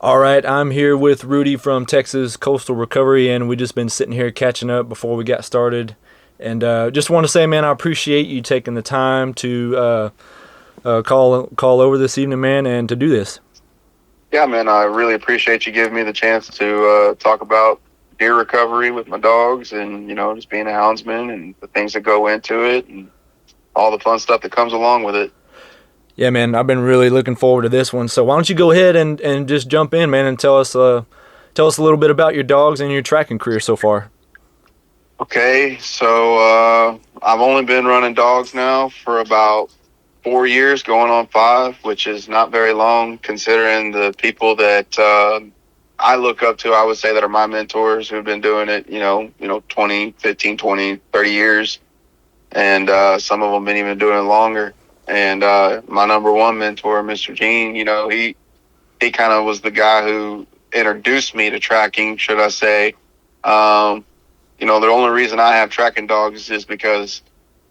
All right, I'm here with Rudy from Texas Coastal Recovery, and we just been sitting here catching up before we got started. And just want to say, man, I appreciate you taking the time to call over this evening, man, and to do this. Yeah, man, I really appreciate you giving me the chance to talk about deer recovery with my dogs and, just being a houndsman and the things that go into it and all the fun stuff that comes along with it. Yeah, man, I've been really looking forward to this one. So why don't you go ahead and just jump in, man, and tell us a little bit about your dogs and your tracking career so far. Okay, so I've only been running dogs now for about 4 years, going on 5, which is not very long considering the people that I look up to, I would say that are my mentors who've been doing it, 20, 15, 20, 30 years. And some of them been even doing it longer. And my number one mentor, Mr. Gene, he kind of was the guy who introduced me to tracking, should I say. The only reason I have tracking dogs is because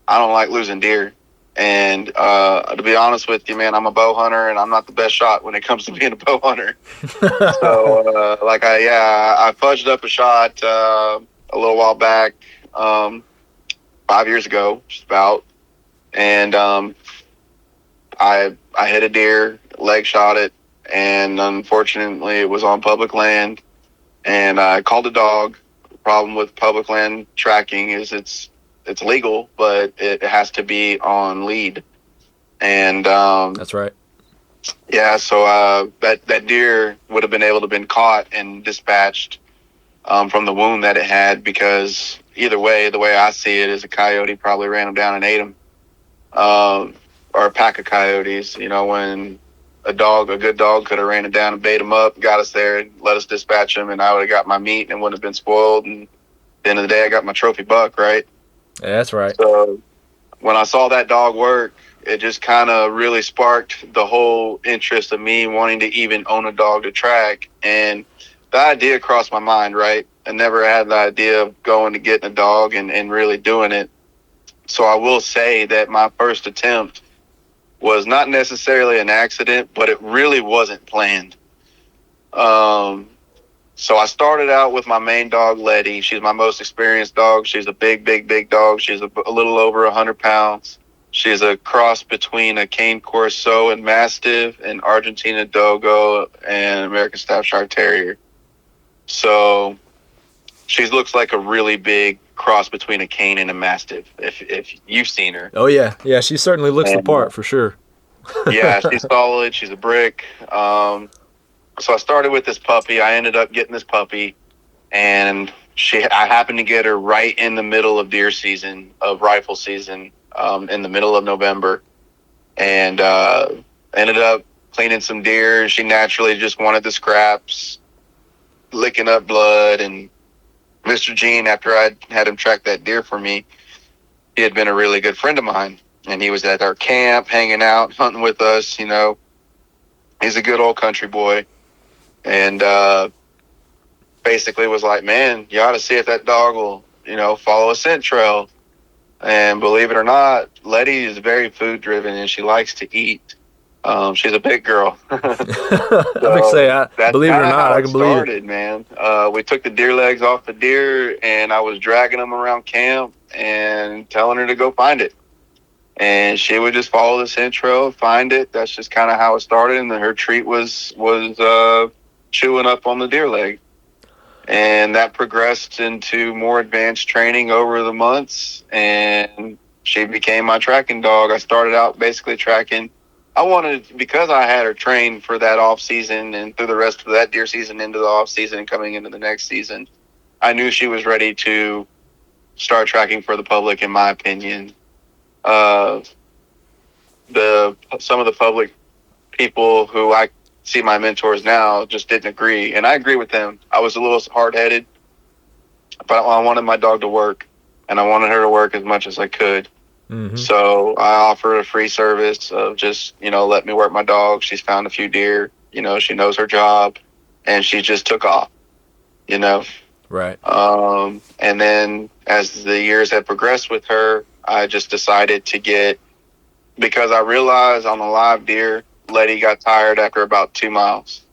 I don't like losing deer. And to be honest with you, man, I'm a bow hunter, and I'm not the best shot when it comes to being a bow hunter. So, I fudged up a shot a little while back, 5 years ago, just about, and I hit a deer, leg shot it, and unfortunately, it was on public land, and I called a dog. The problem with public land tracking is it's legal, but it has to be on lead. And That's right. yeah, so that deer would have been able to been caught and dispatched from the wound that it had, because either way, the way I see it is a coyote probably ran him down and ate him, or a pack of coyotes. When a good dog could have ran him down and bait him up, got us there, and let us dispatch him, and I would have got my meat and wouldn't have been spoiled. And at the end of the day, I got my trophy buck, right? Yeah, that's right. So when I saw that dog work, it just kind of really sparked the whole interest of me wanting to even own a dog to track. And the idea crossed my mind, right? I never had the idea of going to getting a dog and really doing it. So I will say that my first attempt was not necessarily an accident, but it really wasn't planned. So I started out with my main dog, Letty. She's my most experienced dog. She's a big, big, big dog. She's a little over 100 pounds. She's a cross between a Cane Corso and Mastiff, and Argentina Dogo, and American Staffordshire Terrier. So she looks like a really big cross between a Cane and a Mastiff, if you've seen her. Oh yeah, she certainly looks the part for sure. Yeah, she's solid. She's a brick. So I started with this puppy. I ended up getting this puppy, and I happened to get her right in the middle of deer season, of rifle season, in the middle of November, and ended up cleaning some deer. She naturally just wanted the scraps, licking up blood. And Mr. Gene, after I had him track that deer for me, he had been a really good friend of mine, and he was at our camp hanging out, hunting with us. He's a good old country boy. And basically was like, man, you ought to see if that dog will, follow a scent trail. And believe it or not, Letty is very food driven, and she likes to eat. She's a big girl. I would say, That's believe it or kind of not, how I it can believe it. started, man. We took the deer legs off the deer, and I was dragging them around camp and telling her to go find it. And she would just follow the scent trail, find it. That's just kind of how it started. And then her treat was chewing up on the deer leg. And that progressed into more advanced training over the months, and she became my tracking dog. I started out basically tracking. Because I had her trained for that off season and through the rest of that deer season into the off season and coming into the next season, I knew she was ready to start tracking for the public, in my opinion. Some of the public people who I see my mentors now just didn't agree, and I agree with them. I was a little hard-headed, but I wanted my dog to work, and I wanted her to work as much as I could. Mm-hmm. So I offered a free service of just, let me work my dog. She's found a few deer, she knows her job, and she just took off, Right. And then as the years have progressed with her, I just decided to because I realized on the live deer, Letty got tired after about 2 miles.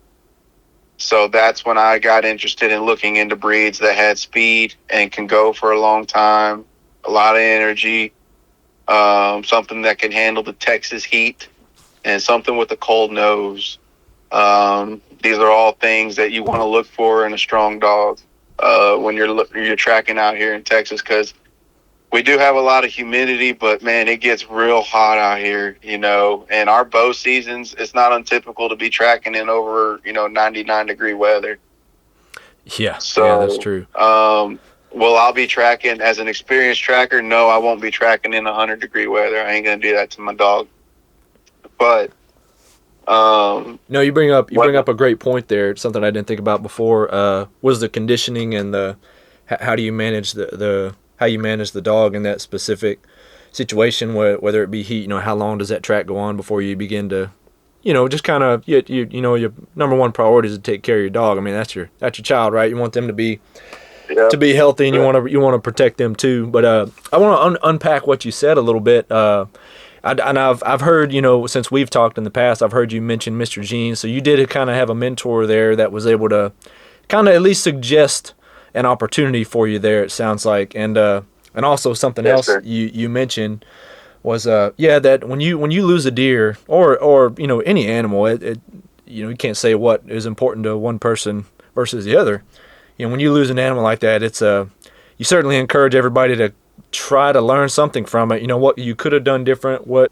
So that's when I got interested in looking into breeds that had speed and can go for a long time, a lot of energy, something that can handle the Texas heat, and something with a cold nose. These are all things that you want to look for in a strong dog when you're tracking out here in Texas, because we do have a lot of humidity, but man, it gets real hot out here, and our bow seasons, it's not untypical to be tracking in over, 99-degree weather. Yeah, So, yeah, that's true. well, I'll be tracking as an experienced tracker. No, I won't be tracking in 100-degree weather. I ain't going to do that to my dog. But, no, you bring up a great point there. It's something I didn't think about before. Was the conditioning and how do you manage how you manage the dog in that specific situation, whether it be heat. How long does that track go on before you begin to, just kind of your number one priority is to take care of your dog. I mean, that's your child, right? You want them to be healthy, and you want to protect them too. But I want to unpack what you said a little bit. I've heard, since we've talked in the past, I've heard you mention Mr. Gene. So you did kind of have a mentor there that was able to kind of at least suggest an opportunity for you there, it sounds like. And also something else you mentioned was that when you lose a deer or any animal, you can't say what is important to one person versus the other. When you lose an animal like that, it's you certainly encourage everybody to try to learn something from it. What you could have done different, what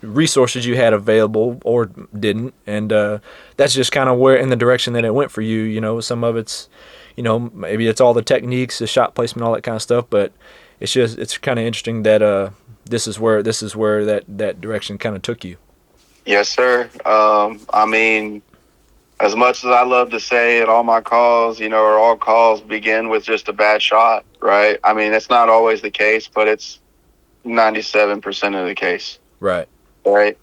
resources you had available or didn't, and that's just kind of where in the direction that it went for you. Some of it's maybe it's all the techniques, the shot placement, all that kind of stuff, but it's kind of interesting that this is where that direction kind of took you. Yes, sir. I mean, as much as I love to say at all my calls, or all calls begin with just a bad shot, right? I mean, it's not always the case, but it's 97% of the case. Right. Right.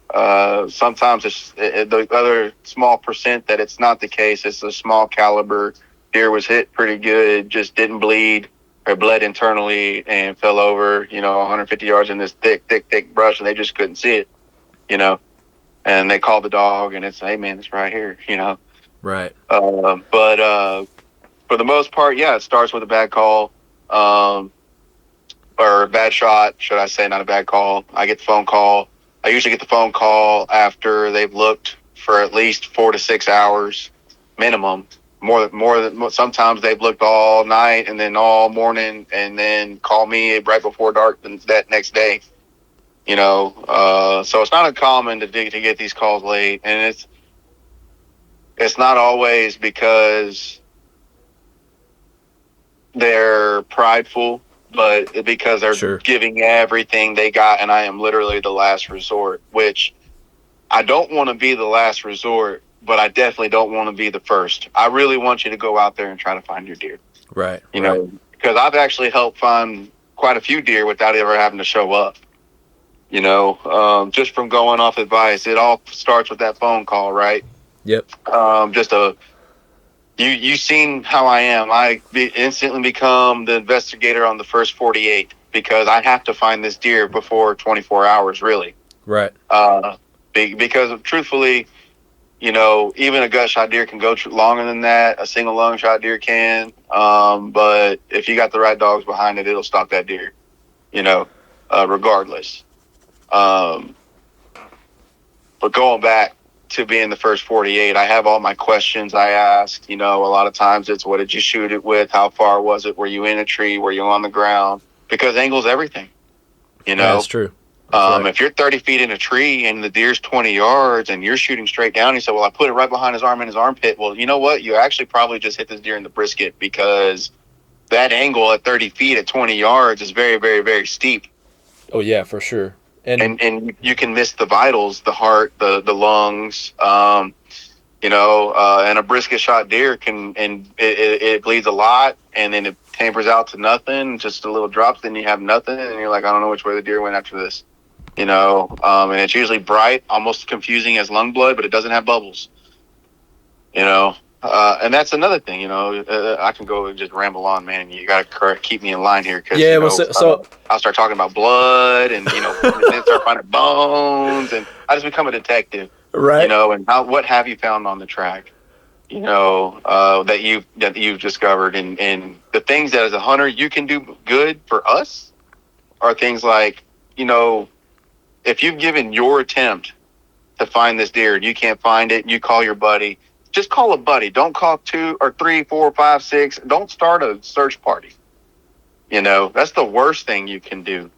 Sometimes it's the other small percent that it's not the case. It's a small caliber. Deer was hit pretty good, just didn't bleed or bled internally and fell over, 150 yards in this thick brush, and they just couldn't see it, and they called the dog, and it's, hey man, it's right here, Right. But for the most part, yeah, it starts with a bad call, or a bad shot, should I say, not a bad call. I get the phone call. I usually get the phone call after they've looked for at least 4 to 6 hours minimum. More than sometimes they've looked all night and then all morning, and then call me right before dark that next day. So it's not uncommon to get these calls late, and it's not always because they're prideful, but because they're giving everything they got, and I am literally the last resort, which I don't want to be the last resort, but I definitely don't want to be the first. I really want you to go out there and try to find your deer. Right. Because I've actually helped find quite a few deer without ever having to show up. Just from going off advice, it all starts with that phone call, right? Yep. You seen how I am. I instantly become the investigator on the first 48 because I have to find this deer before 24 hours, really. Right. Because truthfully, even a gut shot deer can go longer than that. A single lung shot deer can. But if you got the right dogs behind it, it'll stop that deer, regardless. But going back to being the first 48, I have all my questions I asked. A lot of times it's, what did you shoot it with? How far was it? Were you in a tree? Were you on the ground? Because angle's everything. That's true. Right. If you're 30 feet in a tree and the deer's 20 yards and you're shooting straight down, you say, well, I put it right behind his arm in his armpit. Well, you know what? You actually probably just hit this deer in the brisket, because that angle at 30 feet at 20 yards is very, very, very steep. Oh, yeah, for sure. And you can miss the vitals, the heart, the lungs, and a brisket shot deer it bleeds a lot, and then it tapers out to nothing, just a little drops, then you have nothing, and you're like, I don't know which way the deer went after this. And it's usually bright, almost confusing as lung blood, but it doesn't have bubbles. And that's another thing. I can go and just ramble on, man. You got to keep me in line here, because I'll start talking about blood, and and then start finding bones, and I just become a detective. Right. And what have you found on the track? that you've discovered, and the things that as a hunter you can do good for us are things like, if you've given your attempt to find this deer and you can't find it, you call your buddy. Just call a buddy. Don't call 2 or 3, 4, 5, 6. Don't start a search party. That's the worst thing you can do.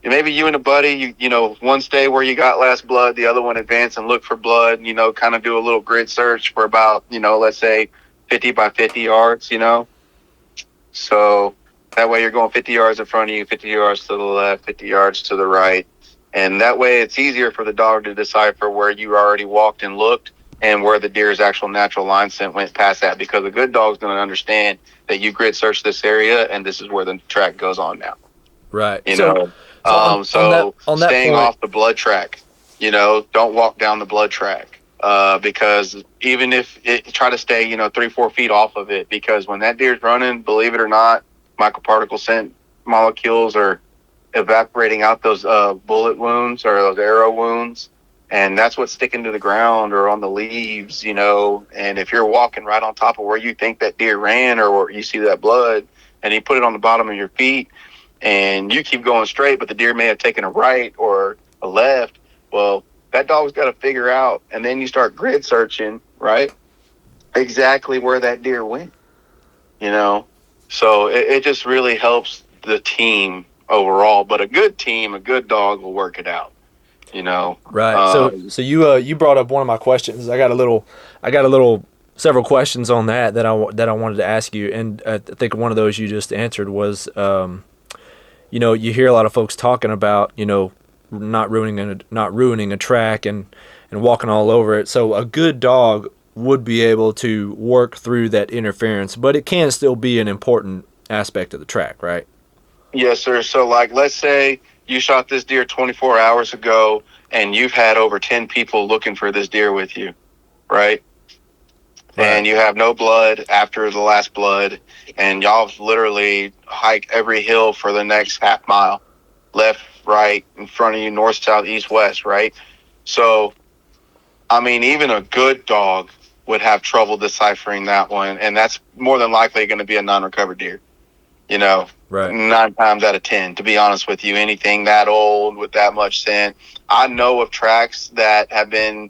Maybe you and a buddy, one stay where you got last blood, the other one advance and look for blood, kind of do a little grid search for about, let's say 50 by 50 yards, So that way you're going 50 yards in front of you, 50 yards to the left, 50 yards to the right. And that way it's easier for the dog to decipher where you already walked and looked and where the deer's actual natural line scent went past that, because a good dog's going to understand that you grid search this area and this is where the track goes on now. Right. So on that staying point, off the blood track, don't walk down the blood track, because even if try to stay, 3-4 feet off of it, because when that deer's running, believe it or not, microparticle scent molecules are evaporating out those bullet wounds or those arrow wounds. And that's what's sticking to the ground or on the leaves, and if you're walking right on top of where you think that deer ran or where you see that blood and you put it on the bottom of your feet and you keep going straight, but the deer may have taken a right or a left, well, that dog's got to figure out. And then you start grid searching, right? Exactly where that deer went, So it just really helps the team overall. But a good team, a good dog will work it out. Right. So you brought up one of my questions. I got several questions on that I wanted to ask you, and I think one of those you just answered was, you hear a lot of folks talking about, not ruining a track and walking all over it. So a good dog would be able to work through that interference, but it can still be an important aspect of the track, right? Yes, sir. So let's say you shot this deer 24 hours ago and you've had over 10 people looking for this deer with you, right? And you have no blood after the last blood, and y'all literally hike every hill for the next half mile, left, right, in front of you, north, south, east, west, right? So, even a good dog would have trouble deciphering that one, and that's more than likely going to be a non-recovered deer. Right. 9 times out of 10, to be honest with you, anything that old with that much scent. I know of tracks that have been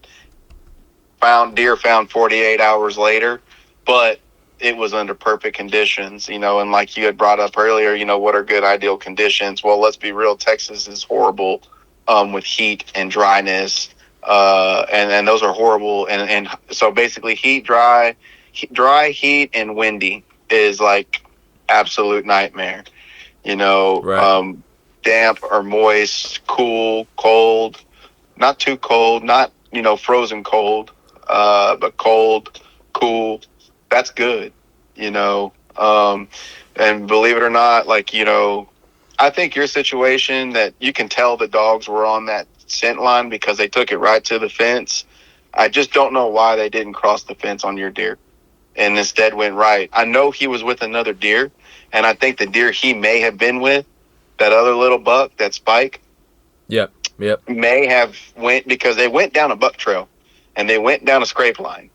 deer found 48 hours later, but it was under perfect conditions, and like you had brought up earlier, what are good ideal conditions? Well, let's be real. Texas is horrible with heat and dryness, and those are horrible. And so basically dry, heat, and windy is like absolute nightmare. Right. Damp or moist, cool, cold, not too cold, not frozen cold, but cold, cool, that's good. And believe it or not, I think your situation that you can tell the dogs were on that scent line because they took it right to the fence. I just don't know why they didn't cross the fence on your deer and instead went right. I know he was with another deer, and I think the deer he may have been with, that other little buck, that Spike. Yep. May have went because they went down a buck trail and they went down a scrape line.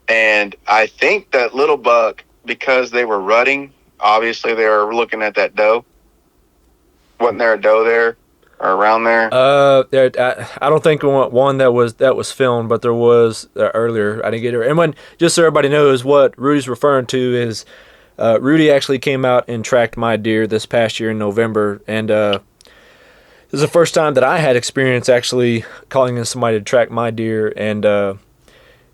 And I think that little buck, because they were rutting, obviously they were looking at that doe. Wasn't there a doe there or around there? I don't think one that was filmed, but there was earlier. I didn't get it. And just so everybody knows what Rudy's referring to is, Rudy actually came out and tracked my deer this past year in November, and this is the first time that I had experience actually calling in somebody to track my deer, and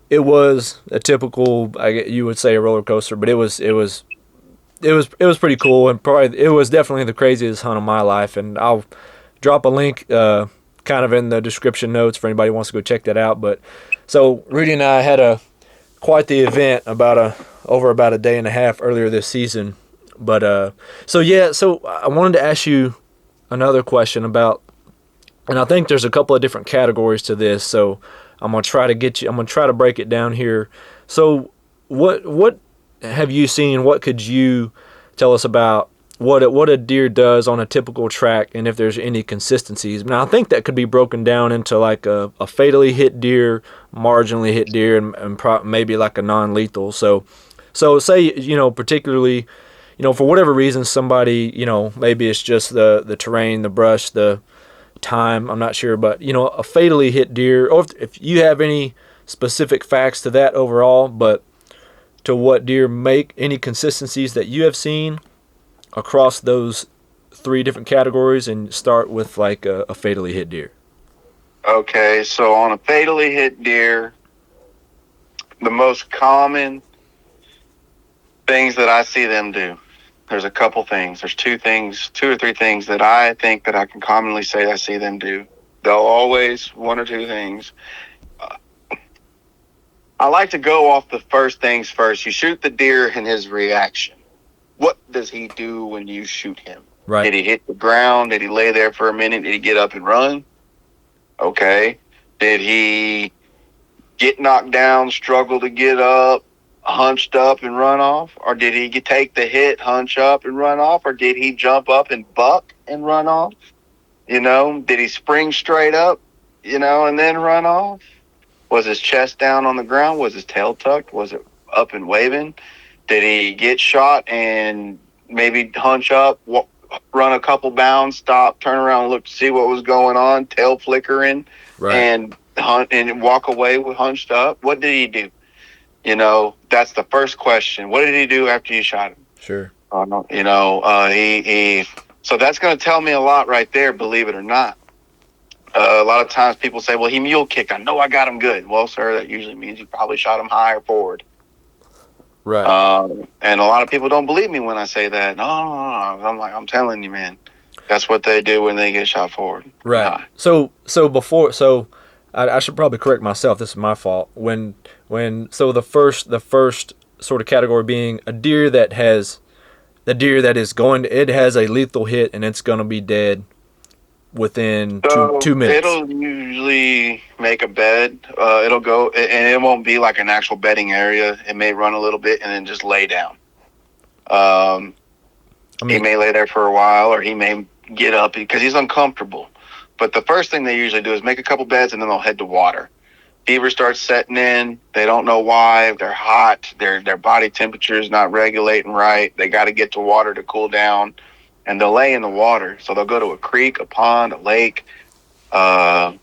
it was a typical, you would say, a roller coaster, but it was pretty cool, and probably it was definitely the craziest hunt of my life. And I'll drop a link kind of in the description notes for anybody who wants to go check that out. But so Rudy and I had quite the event over about a day and a half earlier this season. But so I wanted to ask you another question about, and I think there's a couple of different categories to this, so I'm gonna try to break it down here. So what have you seen? What could you tell us about what a deer does on a typical track, and if there's any consistencies. Now, I think that could be broken down into like a fatally hit deer, marginally hit deer, and maybe like a non-lethal. So say, particularly, for whatever reason, somebody, maybe it's just the terrain, the brush, the time, I'm not sure, but, a fatally hit deer, or if you have any specific facts to that overall, but to what deer make, any consistencies that you have seen across those 3 different categories, and start with like a fatally hit deer. Okay, so on a fatally hit deer, the most common things that I see them do, there's a couple things. There's 2 or 3 things that I think that I can commonly say I see them do. They'll always 1 or 2 things. I like to go off the first things first. You shoot the deer and his reaction. What does he do when you shoot him? Right. Did he hit the ground? Did he lay there for a minute? Did he get up and run? Okay. Did he get knocked down, struggle to get up, hunched up and run off? Or did he take the hit, hunch up and run off? Or did he jump up and buck and run off? Did he spring straight up, and then run off? Was his chest down on the ground? Was his tail tucked? Was it up and waving? Did he get shot and maybe hunch up, run a couple bounds, stop, turn around, look to see what was going on, tail flickering, right, and hunt and walk away with hunched up? What did he do? That's the first question. What did he do after you shot him? Sure. He so that's going to tell me a lot right there, believe it or not. A lot of times people say, well, he mule kicked. I know I got him good. Well, sir, that usually means you probably shot him high or forward. Right. And a lot of people don't believe me when I say that. No. I'm telling you, man. That's what they do when they get shot forward. Right. So I should probably correct myself. This is my fault. The first sort of category being a deer that has it has a lethal hit and it's going to be dead within two minutes. It'll usually make a bed. It'll go, and it won't be like an actual bedding area. It may run a little bit and then just lay down. He may lay there for a while, or he may get up because he's uncomfortable. But the first thing they usually do is make a couple beds, and then they'll head to water. Fever starts setting in. They don't know why. They're hot. Their body temperature is not regulating right. They got to get to water to cool down. And they'll lay in the water. So they'll go to a creek, a pond, a lake, a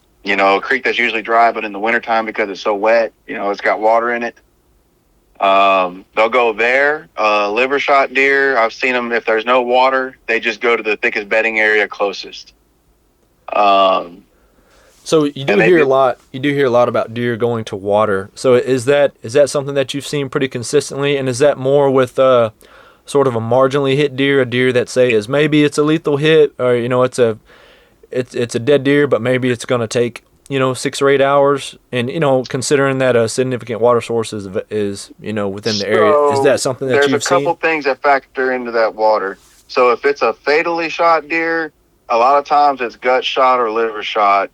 creek that's usually dry, but in the wintertime, because it's so wet, it's got water in it. They'll go there. Liver shot deer, I've seen them, if there's no water, they just go to the thickest bedding area closest. So you do hear a lot about deer going to water. So is that something that you've seen pretty consistently? And is that more with sort of a marginally hit deer, a deer that is maybe it's a lethal hit, or it's a dead deer, but maybe it's going to take 6 or 8 hours, and considering that a significant water source is within the area, is that something that you've seen? There's a couple things that factor into that water. So if it's a fatally shot deer, a lot of times it's gut shot or liver shot,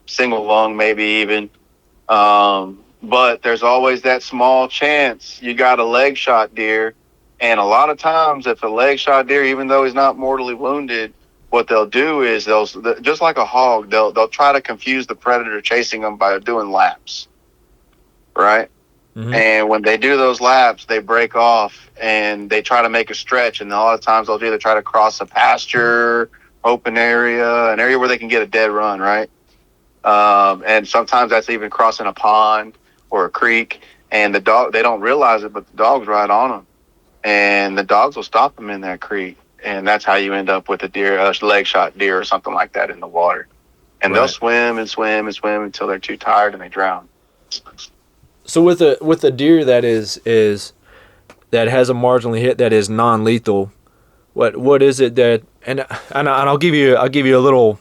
single lung maybe even. But there's always that small chance you got a leg shot deer. And a lot of times, if a leg shot deer, even though he's not mortally wounded, what they'll do is just like a hog, they'll try to confuse the predator chasing them by doing laps, right? Mm-hmm. And when they do those laps, they break off and they try to make a stretch. And a lot of times they'll either try to cross a pasture, open area, an area where they can get a dead run, right? And sometimes that's even crossing a pond or a creek. And the dog, they don't realize it, but the dog's right on them. And the dogs will stop them in that creek. And that's how you end up with a leg shot deer or something like that in the water. And They'll swim and swim and swim until they're too tired and they drown. So with a deer that that has a marginally hit that is non-lethal, what is it that, and I'll give you a little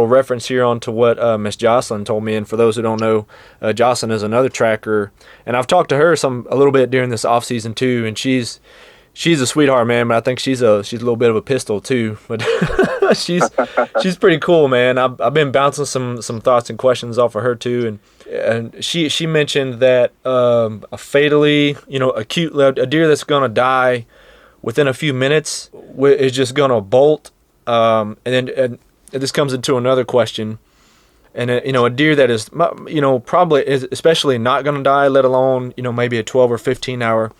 reference here onto what Miss Jocelyn told me. And for those who don't know, Jocelyn is another tracker, and I've talked to her a little bit during this off season too. And she's a sweetheart, man. But I think she's a little bit of a pistol too. But she's pretty cool, man. I've been bouncing some thoughts and questions off of her too, and she mentioned that a fatally, a deer that's gonna die within a few minutes is just going to bolt. And this comes into another question. And a deer that is, probably is especially not going to die, let alone, maybe a 12 or 15 hour,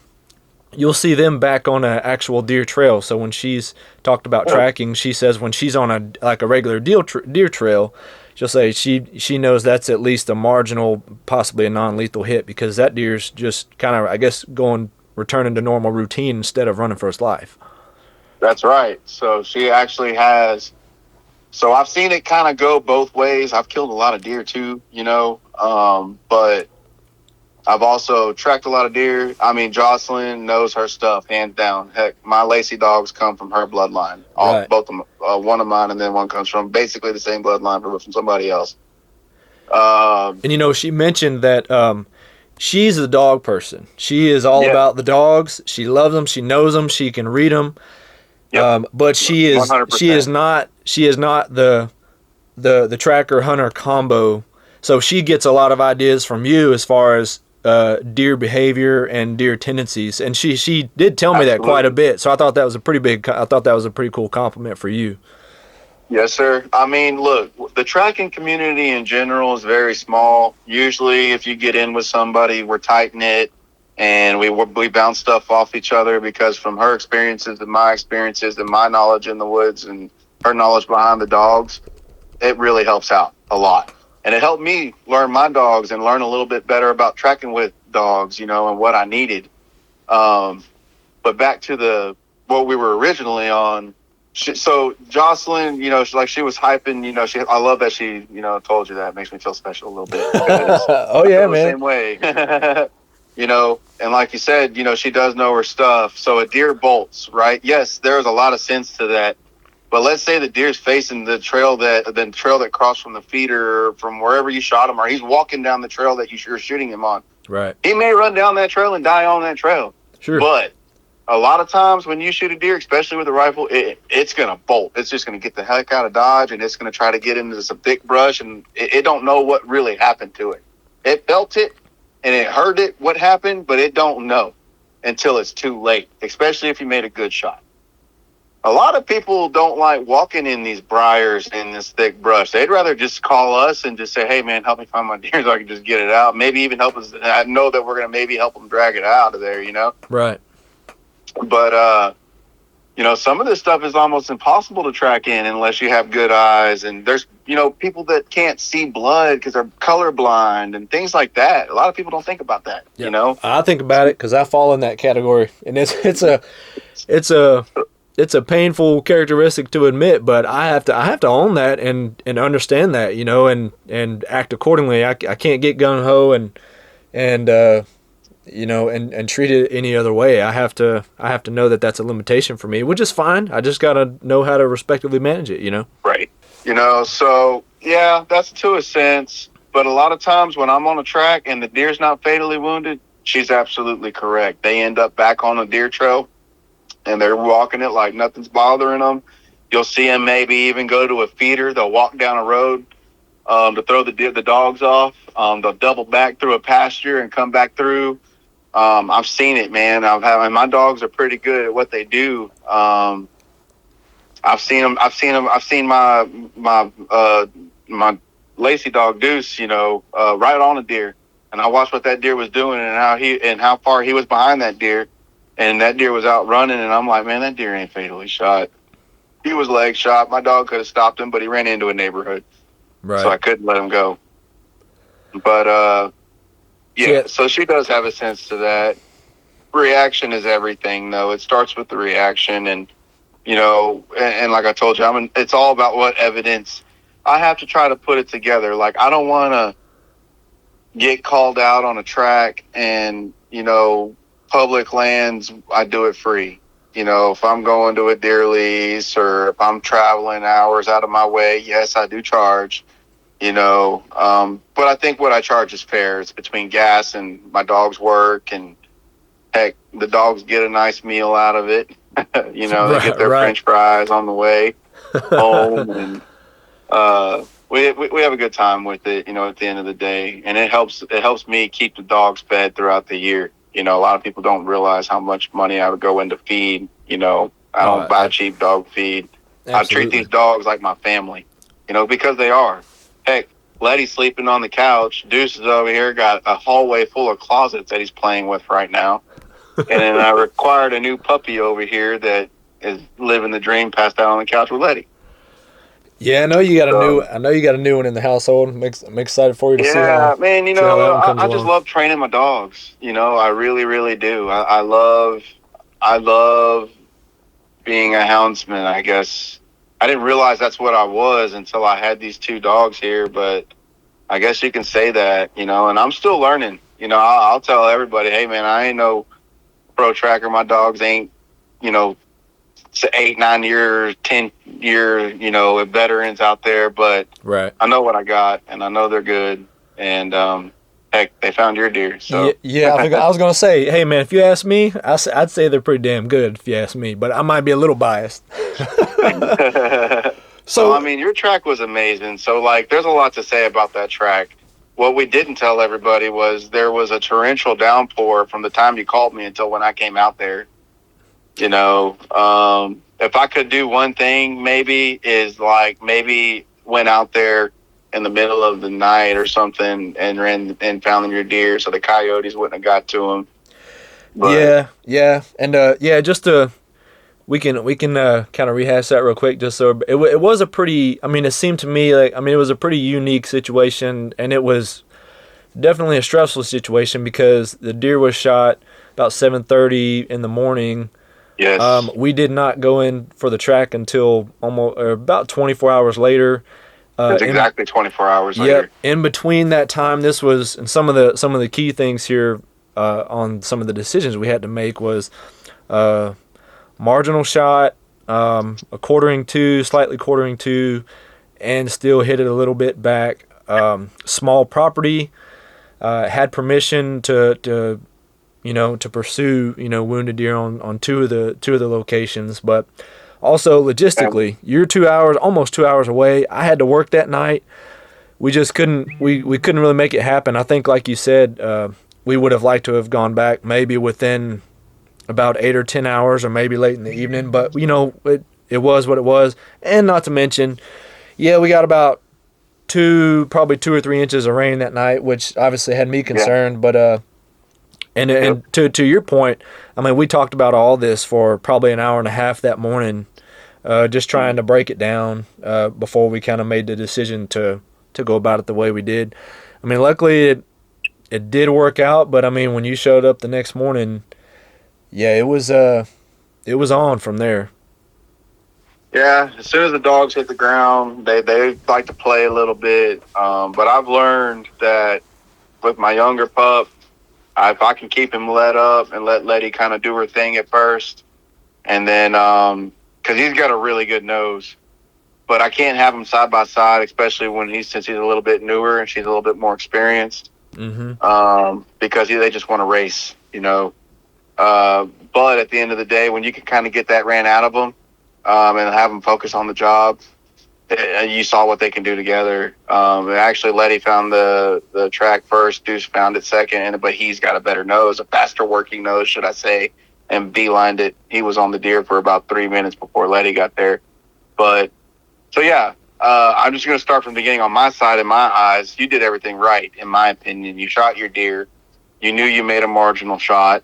you'll see them back on an actual deer trail. So when she's talked about tracking, she says when she's on a regular deer trail, she'll say she knows that's at least a marginal, possibly a non-lethal hit, because that deer's just kind of, I guess, returning to normal routine instead of running for its life. That's right. So she actually has. So I've seen it kind of go both ways. I've killed a lot of deer too, but I've also tracked a lot of deer. I mean, Jocelyn knows her stuff, hands down. Heck, my Lacey dogs come from her bloodline. Right. Both of them, one of mine, and then one comes from basically the same bloodline, but from somebody else. And she mentioned that she's a dog person. She is all about the dogs. She loves them. She knows them. She can read them. Yep. But she is 100%. She is not the tracker hunter combo. So she gets a lot of ideas from you as far as deer behavior and deer tendencies, and she did tell me that quite a bit. So I thought that was a pretty cool compliment for you. Yes, sir. I mean, look, the tracking community in general is very small. Usually, if you get in with somebody, we're tight knit, and we bounce stuff off each other, because from her experiences and my experiences and my knowledge in the woods and her knowledge behind the dogs, it really helps out a lot. And it helped me learn my dogs and learn a little bit better about tracking with dogs, and what I needed. But back to what we were originally on. So Jocelyn, she was hyping, I love that she, told you that. It makes me feel special a little bit. Oh yeah, man. The same way. And like you said, she does know her stuff. So a deer bolts, right? Yes, there's a lot of sense to that. But let's say the deer's facing the trail that crossed from the feeder, from wherever you shot him, or he's walking down the trail that you're shooting him on. Right. He may run down that trail and die on that trail. Sure. But a lot of times when you shoot a deer, especially with a rifle, it's going to bolt. It's just going to get the heck out of Dodge, and it's going to try to get into some thick brush, and it don't know what really happened to it. It felt it, and it heard it, what happened, but it don't know until it's too late, especially if you made a good shot. A lot of people don't like walking in these briars in this thick brush. They'd rather just call us and just say, hey, man, help me find my deer so I can just get it out. Maybe even help us. I know that we're going to maybe help them drag it out of there, Right. But, some of this stuff is almost impossible to track in unless you have good eyes. And there's, people that can't see blood because they're colorblind and things like that. A lot of people don't think about that, I think about it because I fall in that category. And it's a painful characteristic to admit, but I have to own that and understand that, and act accordingly. I can't get gung ho and treat it any other way. I have to know that that's a limitation for me, which is fine. I just gotta know how to respectively manage it. Right. So yeah, that's to a sense. But a lot of times when I'm on a track and the deer's not fatally wounded, she's absolutely correct. They end up back on a deer trail, and they're walking it like nothing's bothering them. You'll see them maybe even go to a feeder. They'll walk down a road to throw the dogs off. They'll double back through a pasture and come back through. I've seen it, man. And my dogs are pretty good at what they do. I've seen my Lacey dog Deuce, right on a deer, and I watched what that deer was doing and how far he was behind that deer. And that deer was out running, and I'm like, man, that deer ain't fatally shot. He was leg shot. My dog could have stopped him, but he ran into a neighborhood. Right. So I couldn't let him go. But, so she does have a sense to that. Reaction is everything, though. It starts with the reaction, and, and like I told you, it's all about what evidence. I have to try to put it together. Like, I don't want to get called out on a track and, public lands, I do it free. If I'm going to a deer lease or if I'm traveling hours out of my way, yes, I do charge, but I think what I charge is fair. It's between gas and my dog's work, and heck, the dogs get a nice meal out of it. They get their French fries on the way home, and we have a good time with it, at the end of the day, and it helps me keep the dogs fed throughout the year. You know, a lot of people don't realize how much money I would go into feed. You know, I don't buy cheap dog feed. Absolutely. I treat these dogs like my family, you know, because they are. Heck, Letty's sleeping on the couch. Deuce is over here, got a hallway full of closets that he's playing with right now. And then I required a new puppy over here that is living the dream, passed out on the couch with Letty. Yeah, I know you got a new one in the household. I'm excited for you to see how. Yeah, man. You know, I just love training my dogs. You know, I really, really do. I love being a houndsman. I guess I didn't realize that's what I was until I had these two dogs here. But I guess you can say that. You know, and I'm still learning. You know, I'll tell everybody, hey, man, I ain't no pro tracker. My dogs ain't, you know, 8, 9 years, 10-year, you know, veterans out there, but right. I know what I got, and I know they're good, and heck, they found your deer. So yeah, I was gonna say, hey man, if you ask me, I'd say they're pretty damn good if you ask me, but I might be a little biased. So I mean, your track was amazing. So like, there's a lot to say about that track. What we didn't tell everybody was there was a torrential downpour from the time you called me until when I came out there. You know, if I could do one thing, maybe went out there in the middle of the night or something and ran and found your deer, so the coyotes wouldn't have got to them. But, yeah, and we can kind of rehash that real quick, just so it was a pretty. I mean, it seemed to me like it was a pretty unique situation, and it was definitely a stressful situation because the deer was shot about 7:30 in the morning. Yes. We did not go in for the track until about 24 hours later. It's exactly 24 hours later. Yep. In between that time, this was, and some of the key things here on some of the decisions we had to make was marginal shot, a quartering to, slightly quartering to, and still hit it a little bit back. Small property, had permission to pursue, wounded deer on two of the locations, but also logistically, you're almost 2 hours away. I had to work that night. We just couldn't really make it happen. I think, like you said, we would have liked to have gone back maybe within about 8 or 10 hours, or maybe late in the evening. But it was what it was, and not to mention, we got about probably 2 or 3 inches of rain that night, which obviously had me concerned, but. And to your point, I mean, we talked about all this for probably an hour and a half that morning, just trying to break it down before we kind of made the decision to go about it the way we did. I mean, luckily it did work out, but I mean, when you showed up the next morning, it was on from there. Yeah, as soon as the dogs hit the ground, they like to play a little bit, but I've learned that with my younger pup, if I can keep him let up and let Letty kind of do her thing at first, and then because he's got a really good nose, but I can't have them side by side, especially since he's a little bit newer and she's a little bit more experienced, because they just want to race, But at the end of the day, when you can kind of get that ran out of them and have them focus on the job, you saw what they can do together. Actually, Letty found the track first. Deuce found it second, but he's got a better nose, a faster working nose, should I say, and beelined it. He was on the deer for about 3 minutes before Letty got there. But, so yeah, I'm just going to start from the beginning. On my side, in my eyes, you did everything right, in my opinion. You shot your deer. You knew you made a marginal shot.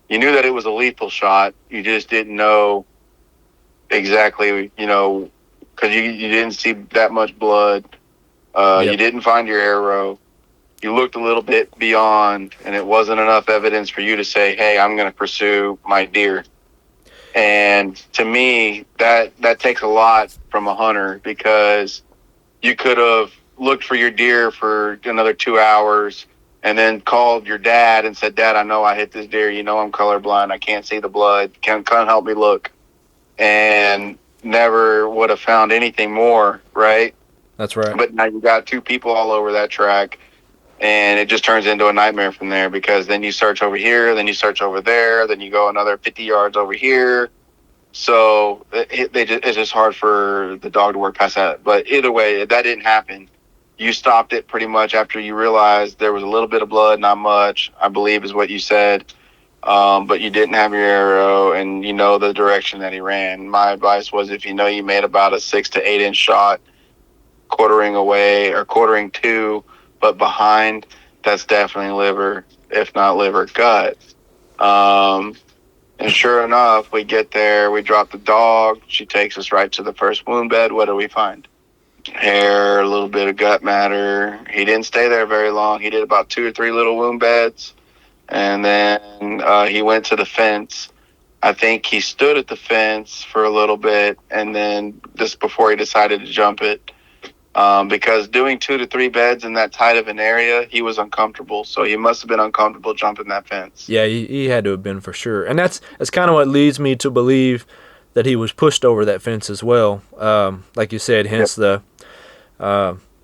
You knew that it was a lethal shot. You just didn't know exactly, because you didn't see that much blood. You didn't find your arrow. You looked a little bit beyond, and it wasn't enough evidence for you to say, hey, I'm going to pursue my deer. And to me, that takes a lot from a hunter, because you could have looked for your deer for another 2 hours and then called your dad and said, Dad, I know I hit this deer. I'm colorblind. I can't see the blood. Come help me look. And never would have found anything more, right? That's right. But now you got 2 people all over that track, and it just turns into a nightmare from there, because then you search over here, then you search over there, then you go another 50 yards over here. So it's just hard for the dog to work past that. But either way, that didn't happen. You stopped it pretty much after you realized there was a little bit of blood, not much, I believe is what you said. but you didn't have your arrow and you know the direction that he ran. My advice was, if you know you made about a 6 to 8 inch shot, quartering away or quartering to, but behind, that's definitely liver, if not liver gut. And sure enough, we get there, we drop the dog. She takes us right to the first wound bed. What do we find? Hair, a little bit of gut matter. He didn't stay there very long. He did about 2 or 3 little wound beds. And then he went to the fence. I think he stood at the fence for a little bit, and then just before he decided to jump it, because doing 2 to 3 beds in that tight of an area, he was uncomfortable. So he must have been uncomfortable jumping that fence. Yeah, he had to have been for sure. And that's kind of what leads me to believe that he was pushed over that fence as well. Like you said, hence the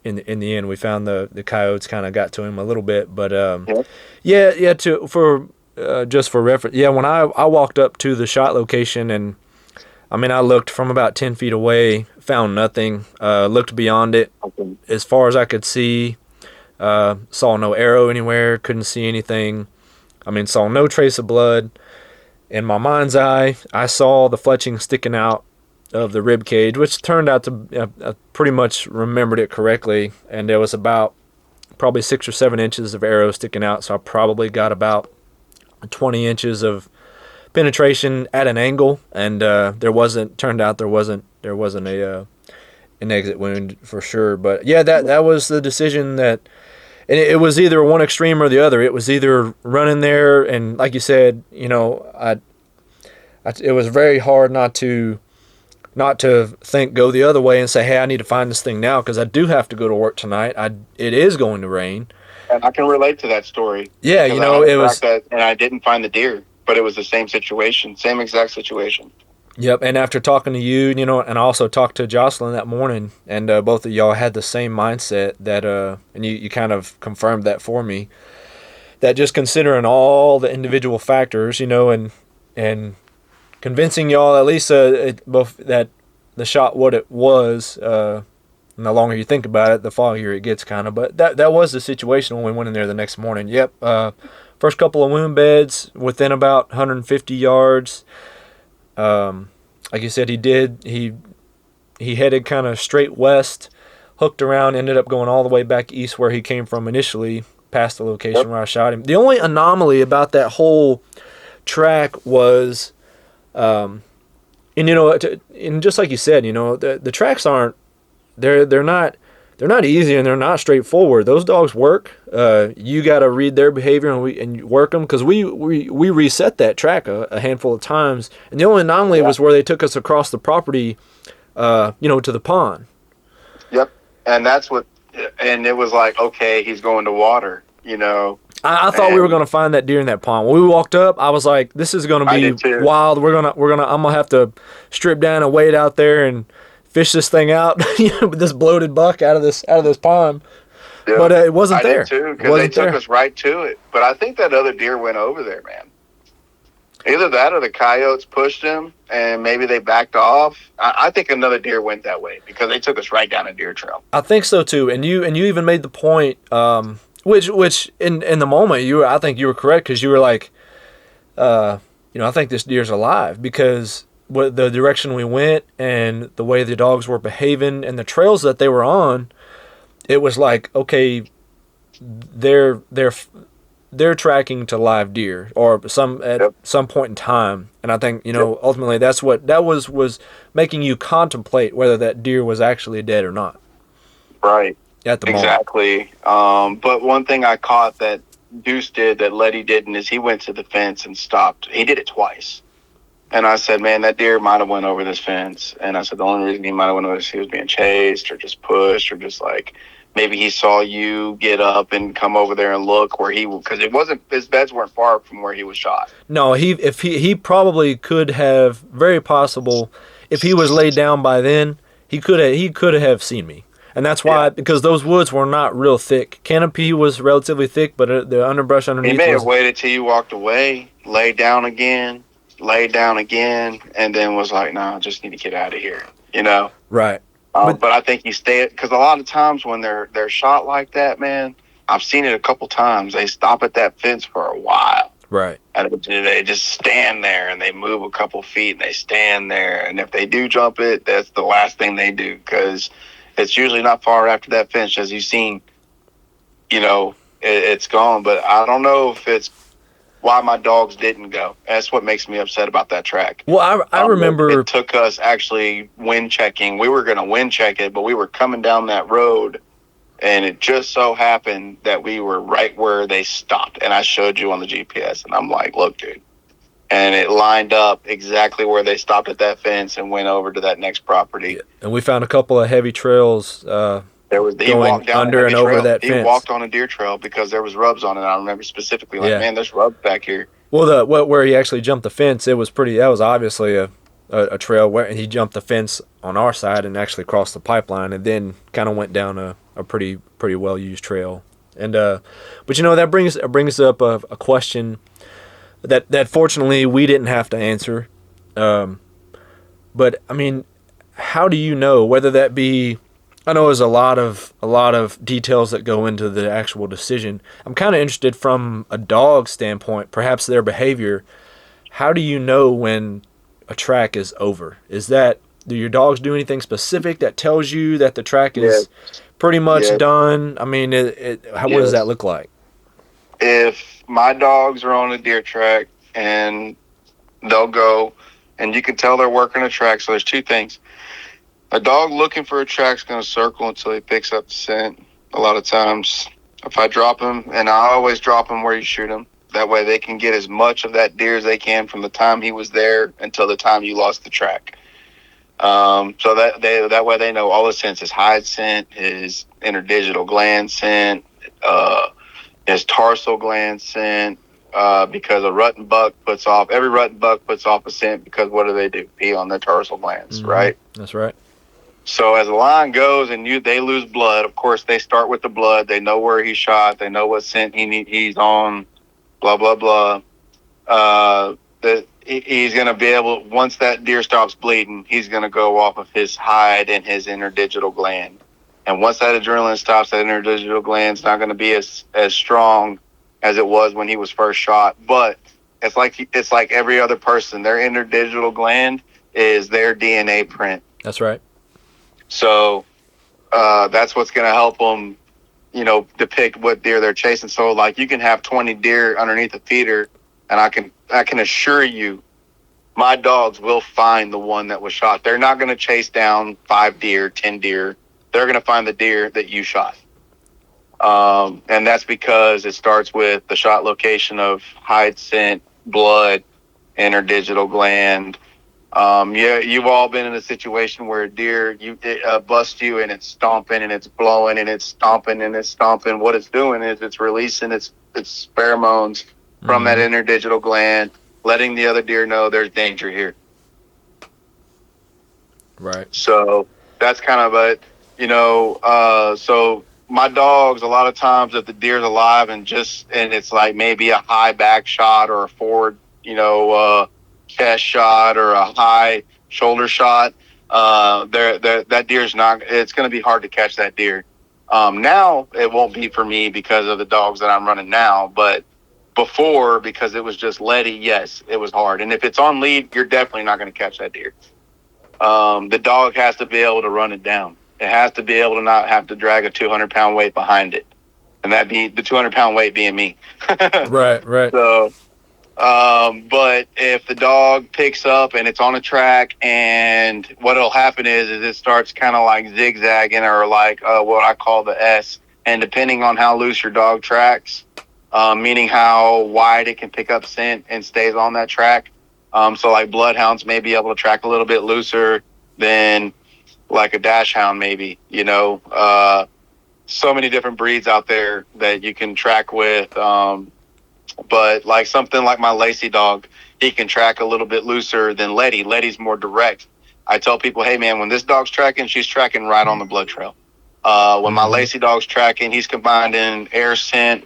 in the end we found the coyotes kind of got to him a little bit. But just for reference, when I walked up to the shot location, and I mean, I looked from about 10 feet away, found nothing, looked beyond it as far as I could see, saw no arrow anywhere, couldn't see anything. I mean, saw no trace of blood. In my mind's eye, I saw the fletching sticking out of the rib cage, which turned out to, I pretty much remembered it correctly, and there was about probably 6 or 7 inches of arrow sticking out, so I probably got about 20 inches of penetration at an angle, and turned out there wasn't an exit wound for sure. But yeah, that was the decision that, and it was either one extreme or the other. It was either running there, and like you said, you know, it was very hard not to go the other way and say, hey, I need to find this thing now because I do have to go to work tonight. It is going to rain. And I can relate to that story. Yeah, you know, it was, and I didn't find the deer, but it was the same situation, same exact situation. Yep, and after talking to you, you know, and I also talked to Jocelyn that morning, and both of y'all had the same mindset that, and you kind of confirmed that for me, that just considering all the individual factors, you know, and convincing y'all at least that the shot what it was, and the longer you think about it, the foggier it gets kind of. But that was the situation when we went in there the next morning. Yep, first couple of wound beds within about 150 yards. Like you said, he headed kind of straight west, hooked around, ended up going all the way back east where he came from initially, past the location where I shot him. The only anomaly about that whole track was, and you know, and just like you said, you know, the tracks aren't, they're not easy, and they're not straightforward. Those dogs work. You got to read their behavior and work them, because we reset that track a handful of times, and the only anomaly was where they took us across the property, you know, to the pond. Yep, and it was like, okay, he's going to water, you know. I thought we were gonna find that deer in that pond. When we walked up, I was like, "This is gonna be wild. I'm gonna have to strip down and wade out there and fish this thing out, you know, with this bloated buck out of this pond." Yeah. But it wasn't there. I did too, because they took us right to it. But I think that other deer went over there, man. Either that or the coyotes pushed him, and maybe they backed off. I think another deer went that way because they took us right down a deer trail. I think so too. And you even made the point, which in the moment I think you were correct, because you were like, you know, I think this deer's alive, because the direction we went and the way the dogs were behaving and the trails that they were on, it was like, okay, they're tracking to live deer or some point in time. And I think, you know, ultimately that's what that was making you contemplate whether that deer was actually dead or not. Right. At the moment. Exactly. But one thing I caught that Deuce did that Letty didn't is he went to the fence and stopped. He did it twice. And I said, man, that deer might have went over this fence. And I said, the only reason he might have went over this, he was being chased or just pushed or just like, maybe he saw you get up and come over there and look where because it wasn't, his beds weren't far from where he was shot. No, he probably could have, very possible, if he was laid down by then, he could have seen me. And that's why, because those woods were not real thick. Canopy was relatively thick, but the underbrush underneath. He may have waited till you walked away, laid down again, and then was like, "No, I just need to get out of here," you know? Right. But I think you stay, because a lot of times when they're shot like that, man, I've seen it a couple times. They stop at that fence for a while. Right. And they just stand there and they move a couple feet and they stand there. And if they do jump it, that's the last thing they do, because it's usually not far after that fence, as you've seen, it's gone. But I don't know if it's why my dogs didn't go. That's what makes me upset about that track. Well, I remember it took us actually wind checking. We were going to wind check it, but we were coming down that road, and it just so happened that we were right where they stopped. And I showed you on the GPS, and I'm like, look, dude. And it lined up exactly where they stopped at that fence and went over to that next property. Yeah. And we found a couple of heavy trails he walked down under and over that fence. He walked on a deer trail because there was rubs on it. I remember specifically, man, there's rubs back here. Well, where he actually jumped the fence, that was obviously a trail where he jumped the fence on our side and actually crossed the pipeline, and then kind of went down a pretty well used trail. And but that brings up a question that fortunately we didn't have to answer. But I mean, how do you know, whether that be, I know there's a lot of details that go into the actual decision. I'm kind of interested from a dog standpoint, perhaps their behavior. How do you know when a track is over? Do your dogs do anything specific that tells you that the track is pretty much done? I mean, what does that look like? If my dogs are on a deer track and they'll go, and you can tell they're working a track. So there's two things. A dog looking for a track is going to circle until he picks up the scent. A lot of times, if I drop him, and I always drop him where you shoot him, that way they can get as much of that deer as they can from the time he was there until the time you lost the track. So that way they know all the scents: his hide scent, his interdigital gland scent, his tarsal gland scent. Because every rut and buck puts off a scent, because what do? Pee on their tarsal glands, right? That's right. So as the line goes and they lose blood, of course they start with the blood. They know where he shot. They know what scent he's on. Blah blah blah. He's going to be able, once that deer stops bleeding, he's going to go off of his hide and his interdigital gland. And once that adrenaline stops, that interdigital gland's not going to be as strong as it was when he was first shot. But it's like every other person. Their interdigital gland is their DNA print. That's right. So that's what's going to help them, depict what deer they're chasing. So like, you can have 20 deer underneath a feeder, and I can assure you, my dogs will find the one that was shot. They're not going to chase down 5 deer, 10 deer. They're going to find the deer that you shot. And that's because it starts with the shot location of hide scent, blood, interdigital gland. You've all been in a situation where a deer busts you, and it's stomping and it's blowing and it's stomping and it's stomping. What it's doing is it's releasing its pheromones from that interdigital gland, letting the other deer know there's danger here. Right. So that's kind of so my dogs, a lot of times, if the deer's alive and it's like maybe a high back shot or a forward, chest shot or a high shoulder shot, that deer's not, it's going to be hard to catch that deer. Now it won't be for me because of the dogs that I'm running now, but before, because it was just leady, yes, it was hard. And if it's on lead, you're definitely not going to catch that deer. The dog has to be able to run it down. It has to be able to not have to drag a 200-pound weight behind it, and that be the 200-pound weight being me. Right. So, but if the dog picks up and it's on a track, and what'll happen is it starts kind of like zigzagging, or like what I call the S. And depending on how loose your dog tracks, meaning how wide it can pick up scent and stays on that track. So like bloodhounds may be able to track a little bit looser than like a dash hound, maybe, so many different breeds out there that you can track with. But like something like my Lacey dog, he can track a little bit looser than Letty. Letty's more direct. I tell people, hey man, when this dog's tracking, she's tracking right on the blood trail. When my Lacey dog's tracking, he's combining air scent,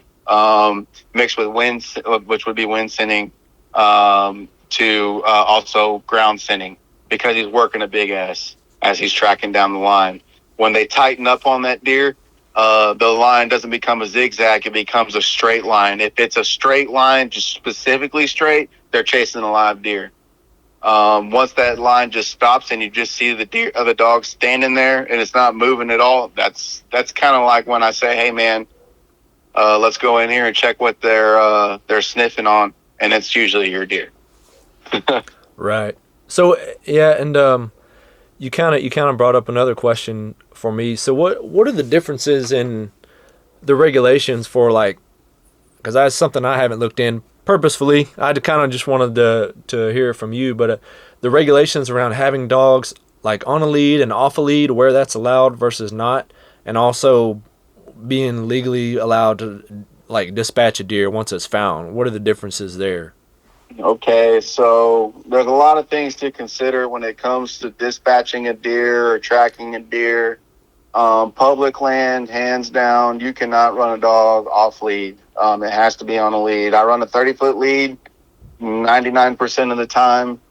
mixed with wind, which would be wind scenting, to also ground scenting, because he's working a big ass as he's tracking down the line. When they tighten up on that deer, the line doesn't become a zigzag, it becomes a straight line. If it's a straight line, just specifically straight, they're chasing a live deer. Once that line just stops and you just see the dog standing there and it's not moving at all, that's kind of like when I say, hey man, let's go in here and check what they're sniffing on, and it's usually your deer. Right. So yeah, and you kind of brought up another question for me. So what are the differences in the regulations for, like, because that's something I haven't looked in purposefully. I kind of just wanted to hear from you, but the regulations around having dogs like on a lead and off a lead, where that's allowed versus not, and also being legally allowed to like dispatch a deer once it's found. What are the differences there? Okay, so there's a lot of things to consider when it comes to dispatching a deer or tracking a deer. Public land, hands down, you cannot run a dog off lead. It has to be on a lead. I run a 30-foot lead 99% of the time.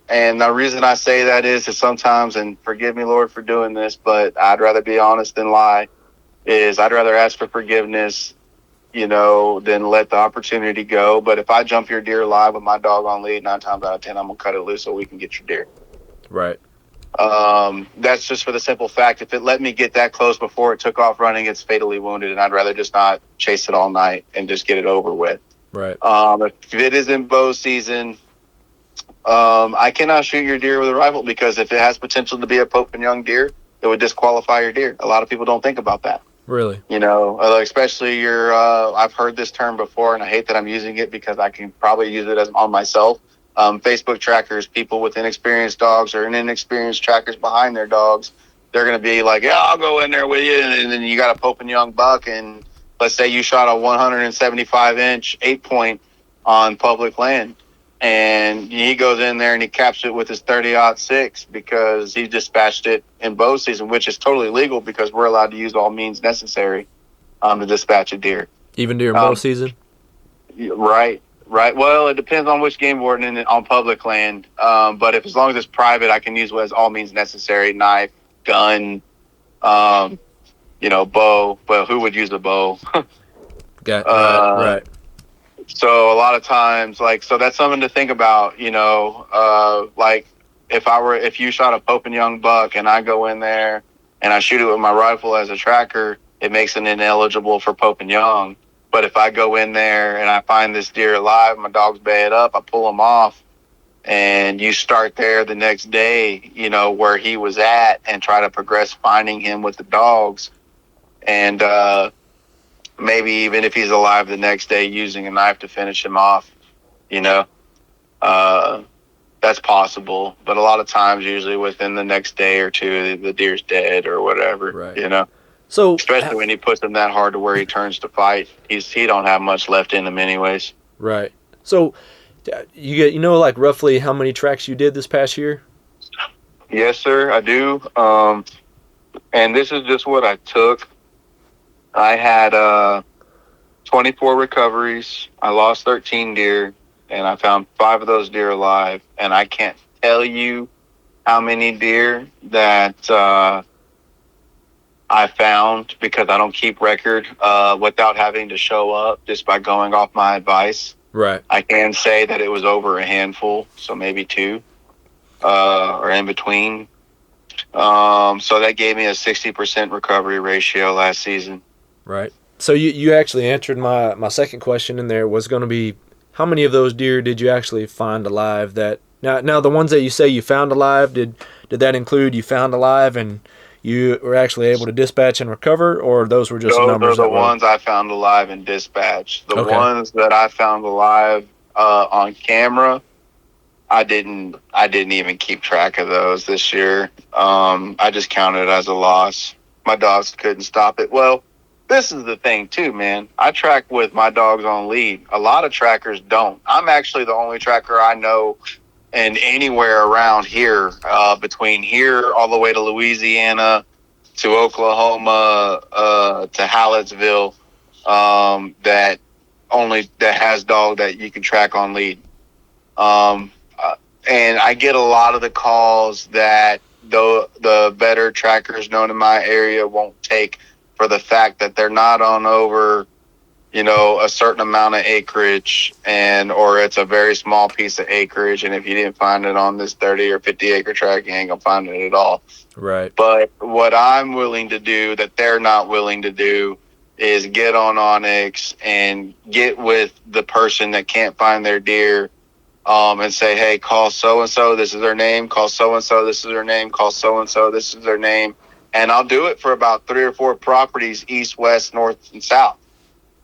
And the reason I say that is sometimes, and forgive me, Lord, for doing this, but I'd rather be honest than lie, is I'd rather ask for forgiveness, than let the opportunity go. But if I jump your deer live with my dog on lead, 9 times out of 10, I'm going to cut it loose so we can get your deer. Right. That's just for the simple fact, if it let me get that close before it took off running, it's fatally wounded, and I'd rather just not chase it all night and just get it over with. Right. If it is in bow season, I cannot shoot your deer with a rifle, because if it has potential to be a Pope and young deer, it would disqualify your deer. A lot of people don't think about that. Really? Especially I've heard this term before, and I hate that I'm using it because I can probably use it on myself. Facebook trackers, people with inexperienced dogs or inexperienced trackers behind their dogs, they're going to be like, yeah, I'll go in there with you. And then you got a Pope and young buck, and let's say you shot a 175-inch 8-point on public land, and he goes in there and he caps it with his 30-06 because he dispatched it in bow season, which is totally legal because we're allowed to use all means necessary to dispatch a deer. Even during bow season? Right. Well, it depends on which game warden and on public land. But as long as it's private, I can use what is all means necessary: knife, gun, bow. Well, who would use a bow? Right. So a lot of times, so that's something to think about. If you shot a Pope and young buck and I go in there and I shoot it with my rifle as a tracker, it makes it ineligible for Pope and young. But if I go in there and I find this deer alive, my dog's bayed up, I pull him off, and you start there the next day, where he was at, and try to progress finding him with the dogs. And maybe even if he's alive the next day, using a knife to finish him off, that's possible. But a lot of times, usually within the next day or two, the deer's dead or whatever, right. So, especially when he puts him that hard to where he turns to fight, he don't have much left in him anyways. Right. So, you like roughly how many tracks you did this past year? Yes, sir, I do. And this is just what I took. I had 24 recoveries. I lost 13 deer, and I found 5 of those deer alive. And I can't tell you how many deer that I found, because I don't keep record without having to show up, just by going off my advice. Right. I can say that it was over a handful, so maybe 2 or in between. So that gave me a 60% recovery ratio last season. Right. So you actually answered my second question in there, was going to be, how many of those deer did you actually find alive? That now the ones that you say you found alive, did that include you found alive and you were actually able to dispatch and recover, or those were just numbers? Those are the ones I found alive and dispatched. The ones that I found alive on camera, I didn't even keep track of those this year. I just counted it as a loss. My dogs couldn't stop it. Well, this is the thing too, man. I track with my dogs on lead. A lot of trackers don't. I'm actually the only tracker I know, and anywhere around here, between here all the way to Louisiana, to Oklahoma, to Hallettsville, that has dog that you can track on lead. And I get a lot of the calls that the better trackers known in my area won't take, for the fact that they're not on over, a certain amount of acreage, or it's a very small piece of acreage. And if you didn't find it on this 30 or 50 acre track, you ain't gonna find it at all. Right. But what I'm willing to do that they're not willing to do is get on Onyx and get with the person that can't find their deer, and say, hey, call so-and-so, this is their name, call so-and-so, this is their name, call so-and-so, this is their name. And I'll do it for about 3 or 4 properties, east, west, north, and south.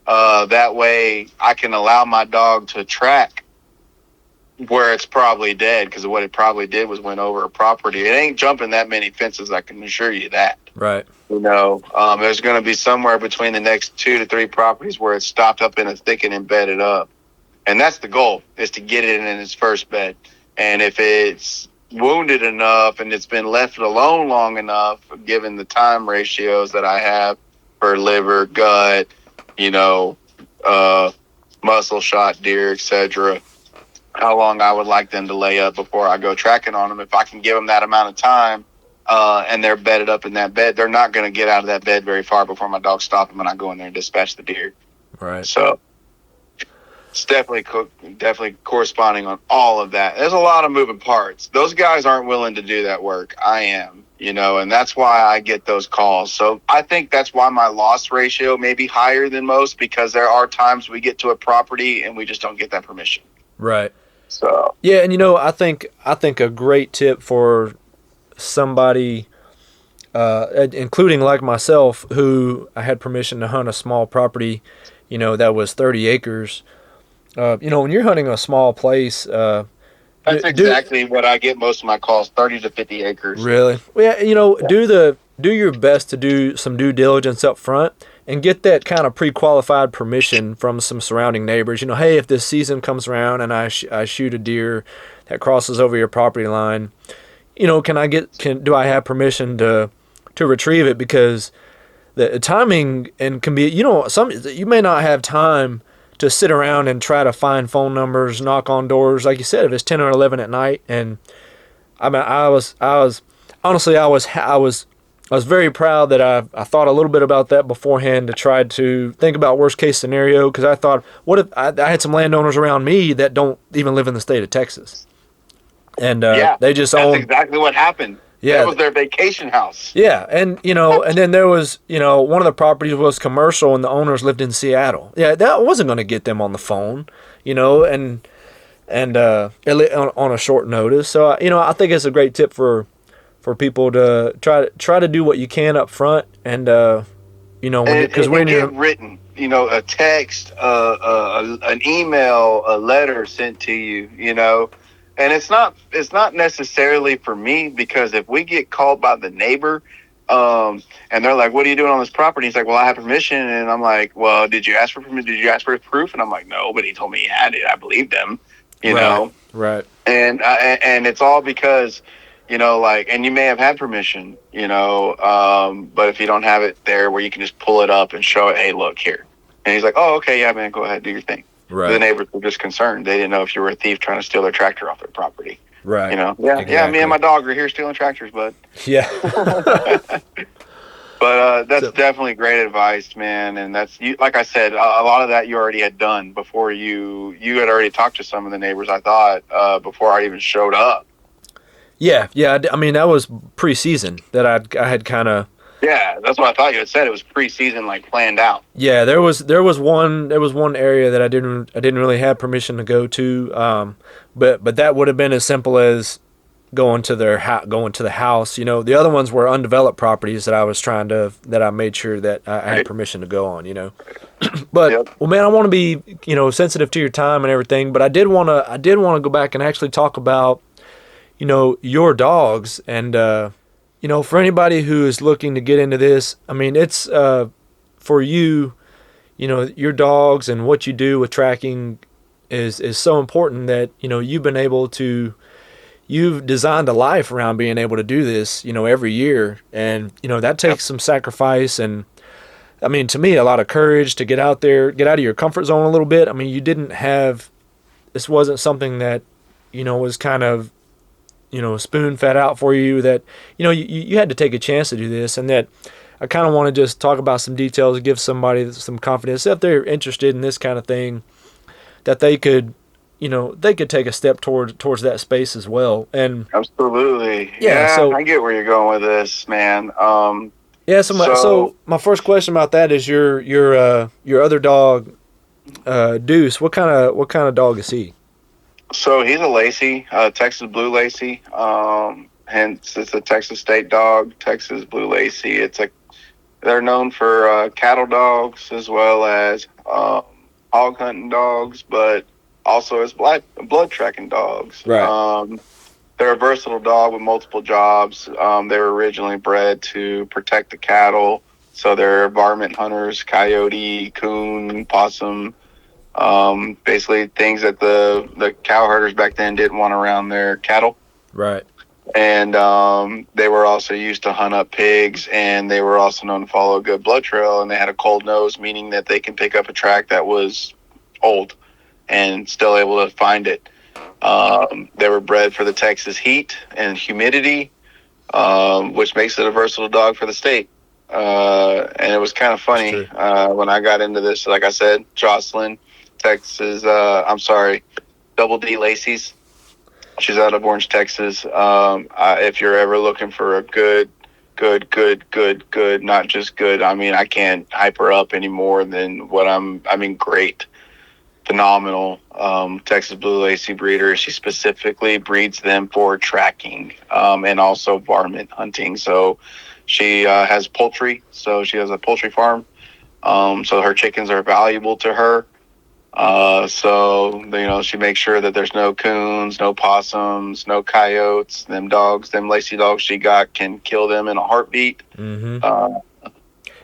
That way I can allow my dog to track where it's probably dead, because what it probably did was went over a property. It ain't jumping that many fences, I can assure you that. Right. There's going to be somewhere between the next 2 to 3 properties where it's stopped up in a thicket and bedded up. And that's the goal, is to get it in its first bed. And if it's wounded enough and it's been left alone long enough, given the time ratios that I have for liver, gut, muscle shot deer, etc., how long I would like them to lay up before I go tracking on them. If I can give them that amount of time, and they're bedded up in that bed, they're not going to get out of that bed very far before my dogs stop them and I go in there and dispatch the deer. Right. So it's definitely corresponding on all of that. There's a lot of moving parts. Those guys aren't willing to do that work. I am, and that's why I get those calls. So I think that's why my loss ratio may be higher than most, because there are times we get to a property and we just don't get that permission. Right. So yeah, and I think a great tip for somebody, including like myself, who I had permission to hunt a small property, that was 30 acres. When you're hunting a small place, that's exactly what I get most of my calls, 30 to 50 acres. Really? Well, yeah. Do your best to do some due diligence up front and get that kind of pre-qualified permission from some surrounding neighbors. Hey, if this season comes around and I shoot a deer that crosses over your property line, do I have permission to retrieve it? Because the timing and can be, you may not have time to sit around and try to find phone numbers, knock on doors, like you said, if it's 10 or 11 at night. And I mean, I was very proud that I thought a little bit about that beforehand, to try to think about worst case scenario, because I thought, what if I had some landowners around me that don't even live in the state of Texas, and they just own. That's exactly what happened. Yeah, that was their vacation house. Yeah, and and then there was one of the properties was commercial, and the owners lived in Seattle. Yeah, that wasn't going to get them on the phone, and on a short notice. So I think it's a great tip for people to try to do what you can up front, and because when you're written, a text, an email, a letter sent to you, and it's not necessarily for me, because if we get called by the neighbor, and they're like, "What are you doing on this property?" He's like, "Well, I have permission," and I'm like, "Well, did you ask for permission? Did you ask for proof?" And I'm like, "No, but he told me he had it. I believed him," Right. And it's all because. And you may have had permission, but if you don't have it there where you can just pull it up and show it, hey, look here. And he's like, oh, okay, yeah, man, go ahead, do your thing. Right. The neighbors were just concerned. They didn't know if you were a thief trying to steal their tractor off their property. Right. Exactly. Yeah, me and my dog are here stealing tractors, bud. Yeah. But that's definitely great advice, man. And that's, like I said, a lot of that you already had done before you had already talked to some of the neighbors, I thought, before I even showed up. Yeah. I mean, that was pre-season that I had kind of. Yeah, that's what I thought you had said. It was pre-season, like planned out. Yeah, there was one area that I didn't really have permission to go to, but that would have been as simple as going to the house. The other ones were undeveloped properties that I made sure that I had permission to go on. But Well, man, I want to be sensitive to your time and everything, but I did want to go back and actually talk about your dogs, and for anybody who is looking to get into this, I mean, it's for you, your dogs and what you do with tracking is so important that you've designed a life around being able to do this every year, and that takes some sacrifice, and I mean, to me, a lot of courage to get out there, get out of your comfort zone a little bit. I mean, this wasn't something that was kind of spoon fed out for you, that you had to take a chance to do this, and that I kind of want to just talk about some details, give somebody some confidence if they're interested in this kind of thing, that they could take a step towards that space as well. And absolutely, yeah, yeah, so I get where you're going with this, man. yeah, so my first question about that is your other dog, Deuce. What kind of dog is he? So he's a Lacey, Texas Blue Lacey. Hence, it's a Texas State dog, Texas Blue Lacey. They're known for cattle dogs as well as hog hunting dogs, but also as blood tracking dogs. Right. They're a versatile dog with multiple jobs. They were originally bred to protect the cattle, so they're varmint hunters, coyote, coon, possum. Basically things that the cow herders back then didn't want around their cattle. Right. And they were also used to hunt up pigs, and they were also known to follow a good blood trail, and they had a cold nose, meaning that they can pick up a track that was old and still able to find it. They were bred for the Texas heat and humidity, which makes it a versatile dog for the state. And it was kind of funny when I got into this. Like I said, Jocelyn, Texas. Double D Lacey's. She's out of Orange, Texas. If you're ever looking for a good, not just good. I mean, I can't hype her up any more than great, phenomenal Texas Blue Lacey breeder. She specifically breeds them for tracking and also varmint hunting. So she has poultry. So she has a poultry farm. So her chickens are valuable to her. She makes sure that there's no coons, no possums, no coyotes. Them Lacey dogs she got can kill them in a heartbeat. Mm-hmm.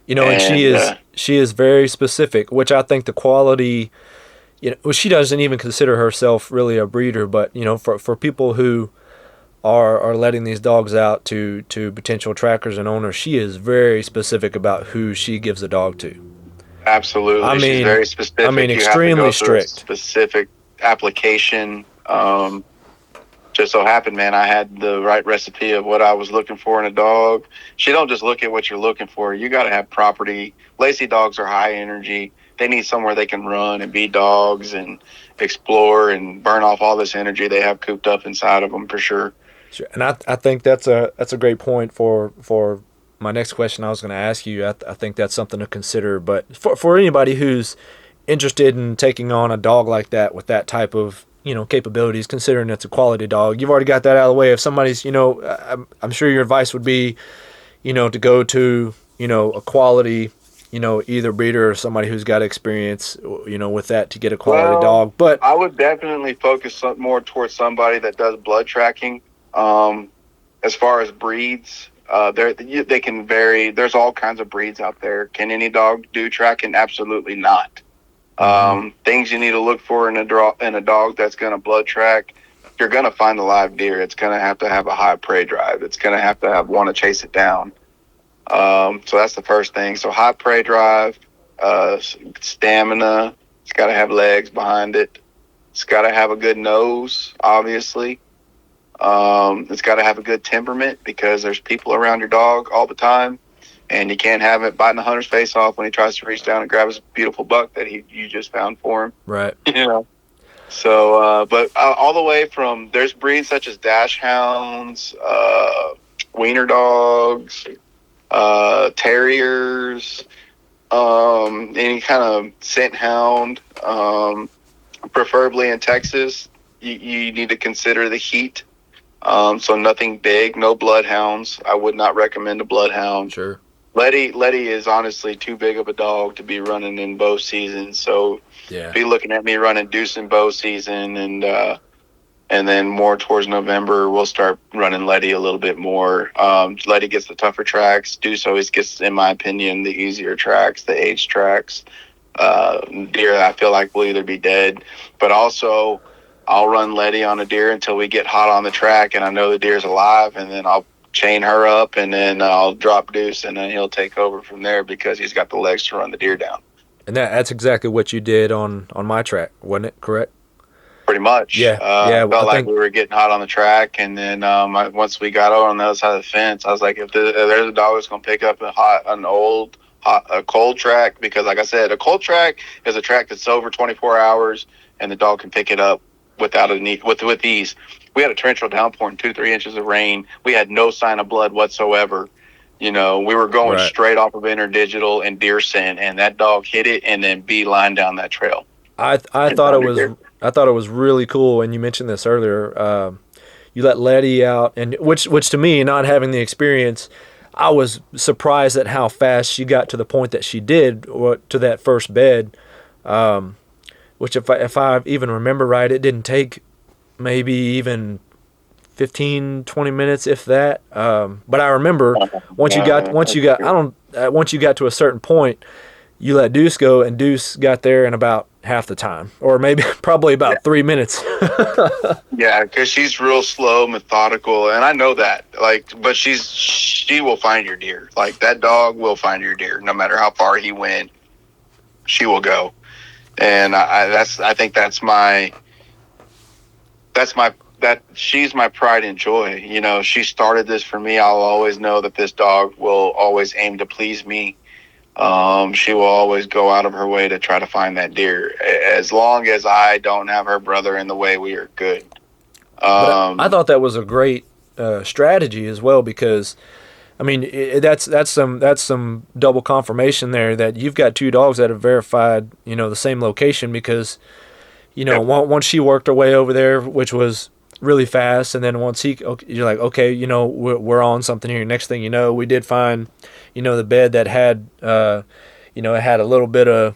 And she is very specific, which I think the quality, she doesn't even consider herself really a breeder, but for people who are letting these dogs out to potential trackers and owners, she is very specific about who she gives a dog to. Absolutely. She's very specific. Extremely strict. Specific application. Just so happened, man, I had the right recipe of what I was looking for in a dog. She don't just look at what you're looking for. You got to have property. Lacey dogs are high energy. They need somewhere they can run and be dogs and explore and burn off all this energy they have cooped up inside of them, for sure. Sure. And I think that's a great point for my next question I was going to ask you. I think that's something to consider. But for anybody who's interested in taking on a dog like that with that type of capabilities, considering it's a quality dog, you've already got that out of the way. If somebody's I'm sure your advice would be to go to a quality either breeder or somebody who's got experience with that to get a quality dog. But I would definitely focus more towards somebody that does blood tracking. As far as breeds, they can vary. There's all kinds of breeds out there. Can any dog do tracking? Absolutely not. Things you need to look for in a dog that's going to blood track. You're going to find a live deer. It's going to have a high prey drive. It's going to have want to chase it down. So that's the first thing. So high prey drive, stamina. It's got to have legs behind it. It's got to have a good nose, obviously. It's got to have a good temperament, because there's people around your dog all the time, and you can't have it biting the hunter's face off when he tries to reach down and grab his beautiful buck that you just found for him. Right. So, but all the way from, there's breeds such as dash hounds, wiener dogs, terriers, any kind of scent hound, preferably in Texas. You need to consider the heat. So nothing big, no bloodhounds. I would not recommend a bloodhound. Sure. Letty is honestly too big of a dog to be running in bow season. So be looking at me running deuce in bow season, and then more towards November we'll start running Letty a little bit more. Letty gets the tougher tracks. Deuce always gets, in my opinion, the easier tracks, the age tracks. Deer I feel like will either be dead, but also I'll run Letty on a deer until we get hot on the track and I know the deer's alive, and then I'll chain her up, and then I'll drop Deuce, and then he'll take over from there because he's got the legs to run the deer down. And that's exactly what you did on my track, wasn't it? Correct? pretty much. Yeah, yeah. I felt I like think we were getting hot on the track, and then once we got over on the other side of the fence, I was like, if there's a dog that's going to pick up a cold track, because like I said, a cold track is a track that's over 24 hours, and the dog can pick it up without a need with ease. We had a torrential downpour and 2-3 inches of rain. We had no sign of blood whatsoever. We were going right. straight off of interdigital and deer scent, and that dog hit it and then beeline down that trail. I thought it was really cool, and you mentioned this earlier. You let Letty out, and which to me, not having the experience, I was surprised at how fast she got to the point that she did, or to that first bed. Which if I even remember right, it didn't take maybe even 15-20 minutes, if that. But I remember once you got to a certain point, you let Deuce go, and Deuce got there in about half the time, or maybe probably about 3 minutes. Yeah, because she's real slow, methodical, and I know that. But she will find your deer. Like, that dog will find your deer, no matter how far he went. She will go, and I think she's my pride and joy. She started this for me. I'll always know that this dog will always aim to please me. She will always go out of her way to try to find that deer. As long as I don't have her brother in the way, we are good. But I thought that was a great strategy as well, because I mean that's some double confirmation there that you've got two dogs that have verified the same location, because once she worked her way over there, which was really fast, and then once you're like, okay, we're on something here. Next thing you know, we did find the bed that had it had a little bit of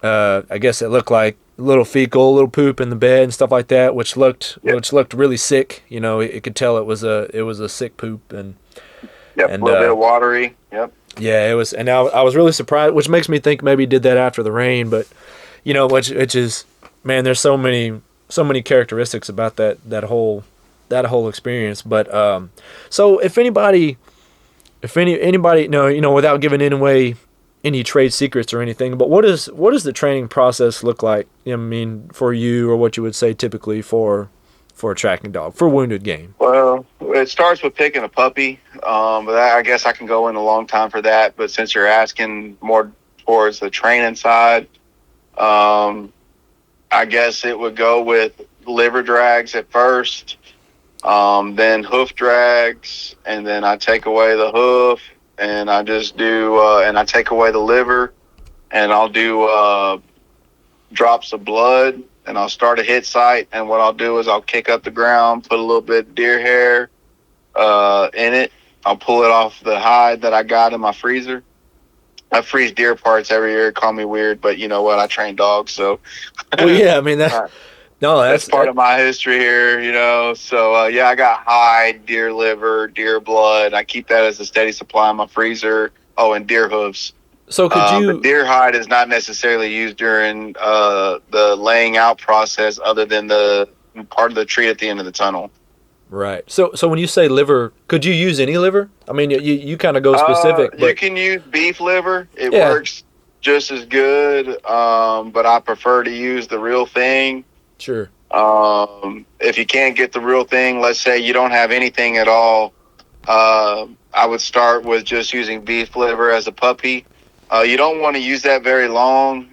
I guess it looked like a little fecal, a little poop in the bed and stuff like that, which looked really sick. It could tell it was a sick poop, and a little bit of watery. Yep. Yeah, it was, and I was really surprised, which makes me think maybe he did that after the rain, but which is, man, there's so many characteristics about that whole experience. But so if anybody no, without giving away any trade secrets or anything, but what does the training process look like? I mean, for you, or what you would say typically for a tracking dog for wounded game? Well, it starts with picking a puppy, but I guess I can go in a long time for that. But since you're asking more towards the training side, I guess it would go with liver drags at first, then hoof drags, and then I take away the hoof, and I just do, and I take away the liver, and I'll do drops of blood, and I'll start a hit site. And what I'll do is I'll kick up the ground, put a little bit of deer hair in it. I'll pull it off the hide that I got in my freezer. I freeze deer parts every year. Call me weird, but you know what? I train dogs, so. Well, yeah, I mean that's part of my history here, So I got hide, deer liver, deer blood. I keep that as a steady supply in my freezer. Oh, and deer hooves. So could you? But deer hide is not necessarily used during the laying out process, other than the part of the tree at the end of the tunnel. Right. So when you say liver, could you use any liver? I mean, you kind of go specific. You can use beef liver. It works just as good, but I prefer to use the real thing. Sure. If you can't get the real thing, let's say you don't have anything at all, I would start with just using beef liver as a puppy. You don't want to use that very long.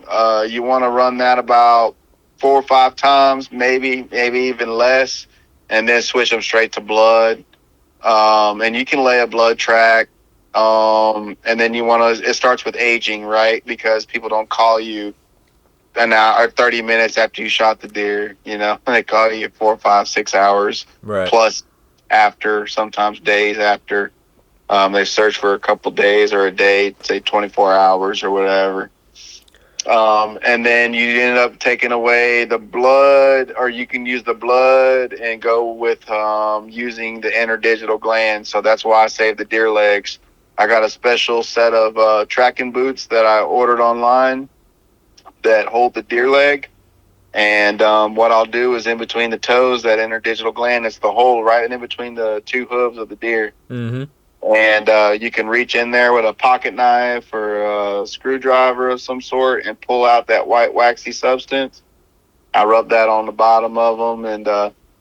You want to run that about 4 or 5 times, maybe even less, and then switch them straight to blood. And you can lay a blood track. And then it starts with aging, right? Because people don't call you an hour or 30 minutes after you shot the deer. They call you 4, 5, 6 hours, right, plus after, sometimes days after. They search for a couple days or a day, say 24 hours or whatever. And then you end up taking away the blood, or you can use the blood and go with using the interdigital gland. So that's why I save the deer legs. I got a special set of tracking boots that I ordered online that hold the deer leg. And what I'll do is, in between the toes, that interdigital gland is the hole right in between the 2 hooves of the deer. Mm-hmm. And you can reach in there with a pocket knife or a screwdriver of some sort and pull out that white waxy substance. I rub that on the bottom of them, and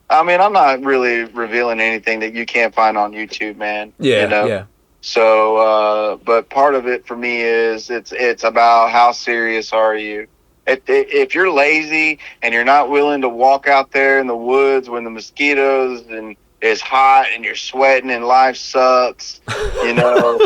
I mean, I'm not really revealing anything that you can't find on YouTube, man. Yeah, you know. yeah. So, but part of it for me is it's about how serious are you. If you're lazy and you're not willing to walk out there in the woods when the mosquitoes and it's hot and you're sweating and life sucks, you know.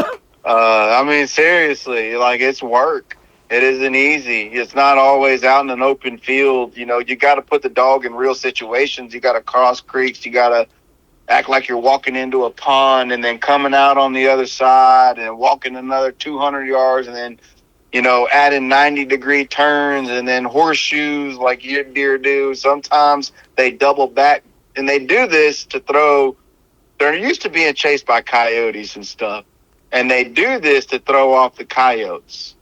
I mean, seriously, like, it's work. It isn't easy. It's not always out in an open field. You know, you got to put the dog in real situations. You got to cross creeks. You got to act like you're walking into a pond and then coming out on the other side and walking another 200 yards and then, you know, adding 90-degree turns and then horseshoes like your deer do. Sometimes they double back, and they do this to throw. They're used to being chased by coyotes and stuff, and they do this to throw off the coyotes,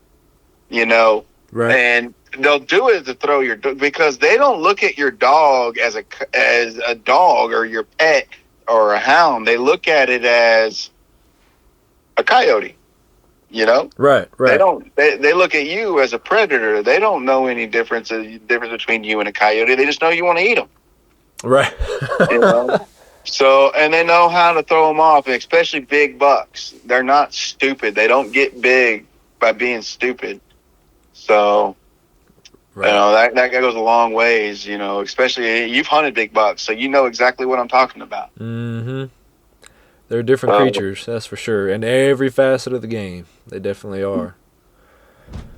you know. Right. And they'll do it to throw your, because they don't look at your dog as a dog or your pet or a hound. They look at it as a coyote, you know. Right. They don't. They look at you as a predator. They don't know any difference between you and a coyote. They just know you want to eat them. Right. You know? So, and they know how to throw them off, especially big bucks. They're not stupid. They don't get big by being stupid. So, right. you know, that goes a long ways, you know, especially you've hunted big bucks, so you know exactly what I'm talking about. Mm-hmm. They're different creatures, that's for sure. And every facet of the game, they definitely are.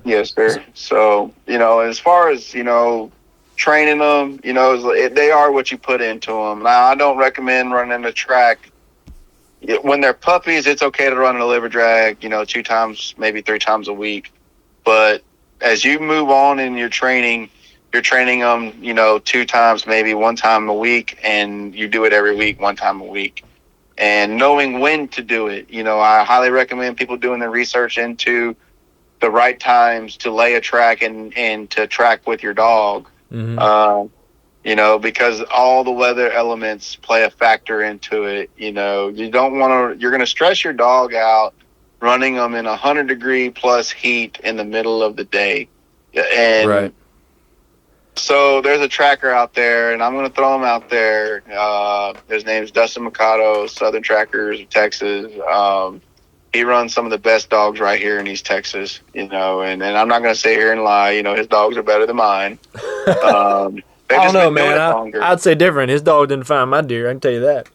Yes, sir. So, you know, as far as, you know, training them, you know, they are what you put into them. Now, I don't recommend running a track. When they're puppies, it's okay to run a liver drag, you know, 2 times, maybe 3 times a week. But as you move on in your training, you're training them, you know, 2 times, maybe 1 time a week, and you do it every week, 1 time a week. And knowing when to do it, you know, I highly recommend people doing their research into the right times to lay a track and to track with your dog. Mm-hmm. You know, because all the weather elements play a factor into it. You know, you don't want to, you're going to stress your dog out running them in 100-degree plus heat in the middle of the day. And right. So there's a tracker out there, and I'm going to throw him out there. His name's Dustin Mikado, Southern Trackers of Texas. He runs some of the best dogs right here in East Texas, you know, and I'm not going to sit here and lie. You know, his dogs are better than mine. I don't know, man. I'd say different. His dog didn't find my deer, I can tell you that.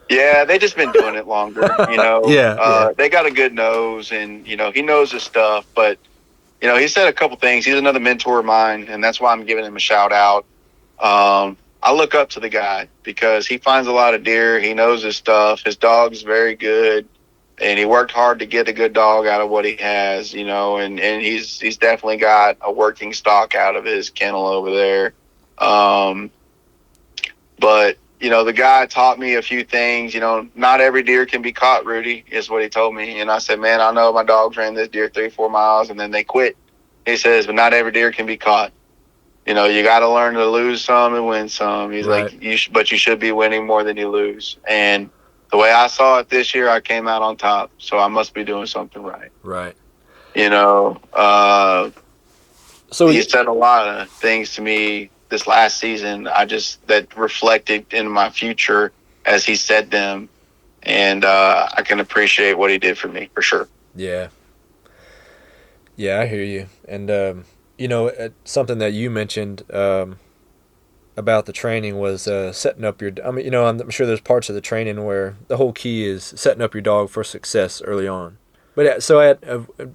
Yeah, they just been doing it longer, you know. Yeah. They got a good nose, and, you know, he knows his stuff, but you know, he said a couple things. He's another mentor of mine, and that's why I'm giving him a shout out. I look up to the guy because he finds a lot of deer. He knows his stuff. His dog's very good, and he worked hard to get a good dog out of what he has, you know, and he's definitely got a working stock out of his kennel over there. But, you know, the guy taught me a few things. You know, not every deer can be caught, Rudy, is what he told me. And I said, man, I know my dogs ran this deer 3-4 miles and then they quit. He says, but not every deer can be caught. You know, you got to learn to lose some and win some. He's right. like, but you should be winning more than you lose. And the way I saw it this year, I came out on top. So I must be doing something right. Right. You know, so he said a lot of things to me this last season, that reflected in my future as he said them. And I can appreciate what he did for me, for sure. Yeah. Yeah, I hear you. And, you know, something that you mentioned about the training was setting up your, I mean, you know, I'm sure there's parts of the training where the whole key is setting up your dog for success early on. But so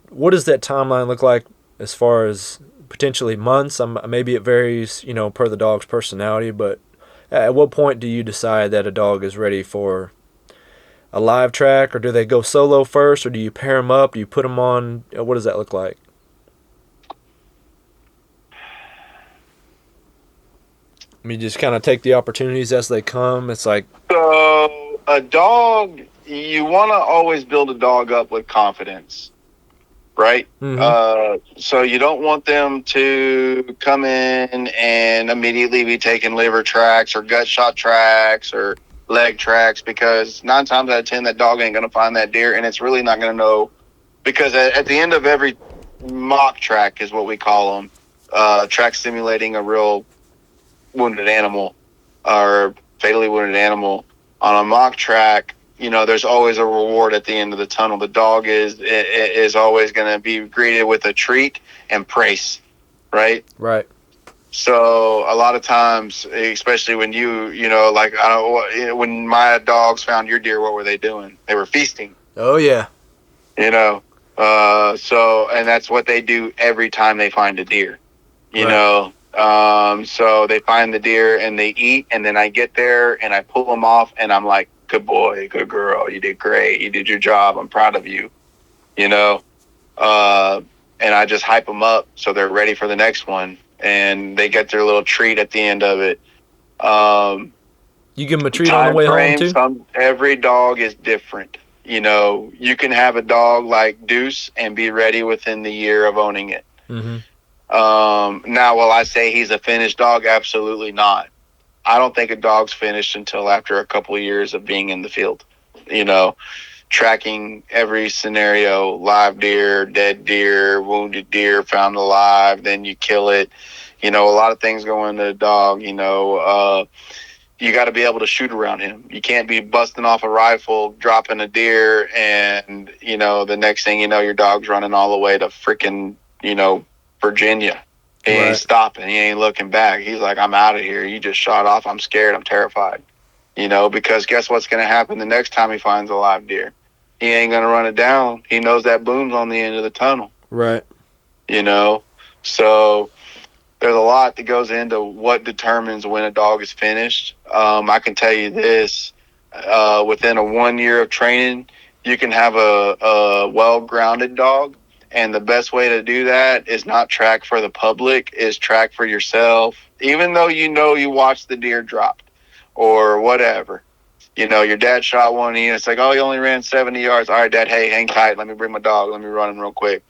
what does that timeline look like as far as potentially months? Maybe it varies, you know, per the dog's personality, but at what point do you decide that a dog is ready for a live track, or do they go solo first, or do you pair them up? Do you put them on? What does that look like? I mean, just kind of take the opportunities as they come. It's like, so a dog, you want to always build a dog up with confidence. Right? mm-hmm. So you don't want them to come in and immediately be taking liver tracks or gut shot tracks or leg tracks, because 9 times out of 10, that dog ain't going to find that deer, and it's really not going to know, because at the end of every mock track is what we call them, track simulating a real wounded animal or fatally wounded animal on a mock track, there's always a reward at the end of the tunnel. The dog is always going to be greeted with a treat and praise, right? Right. So a lot of times, especially when when my dogs found your deer, what were they doing? They were feasting. Oh yeah. And that's what they do every time they find a deer. So they find the deer and they eat, and then I get there and I pull them off, and I'm like, good boy, good girl, you did great, you did your job, I'm proud of you, and I just hype them up so they're ready for the next one, and they get their little treat at the end of it. You give them a treat on the way home too? Every dog is different. You can have a dog like Deuce and be ready within the year of owning it. Mm-hmm. Now, will I say he's a finished dog? Absolutely not. I don't think a dog's finished until after a couple of years of being in the field, tracking every scenario, live deer, dead deer, wounded deer, found alive, then you kill it. A lot of things go into the dog, you got to be able to shoot around him. You can't be busting off a rifle, dropping a deer, and, the next thing you know, your dog's running all the way to freaking, Virginia. He ain't stopping. He ain't looking back. He's like, I'm out of here. You just shot off. I'm scared. I'm terrified. Because guess what's going to happen the next time he finds a live deer? He ain't going to run it down. He knows that boom's on the end of the tunnel. Right. So there's a lot that goes into what determines when a dog is finished. I can tell you this, within a 1 year of training, you can have a well-grounded dog. And the best way to do that is not track for the public, is track for yourself. Even though you watched the deer drop or whatever. Your dad shot one and it's like, oh, he only ran 70 yards. All right, Dad, hey, hang tight. Let me bring my dog. Let me run him real quick.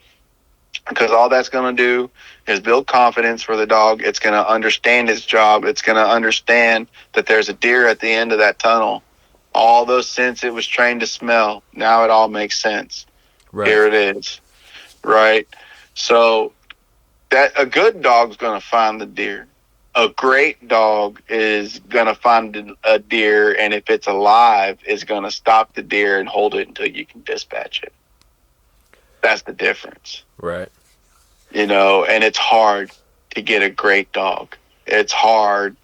Because all that's going to do is build confidence for the dog. It's going to understand its job. It's going to understand that there's a deer at the end of that tunnel. All those scents it was trained to smell, now it all makes sense. Right. Here it is. Right? So that a good dog's going to find the deer. A great dog is going to find a deer, and if it's alive, is going to stop the deer and hold it until you can dispatch it. That's the difference. Right. And it's hard to get a great dog. It's hard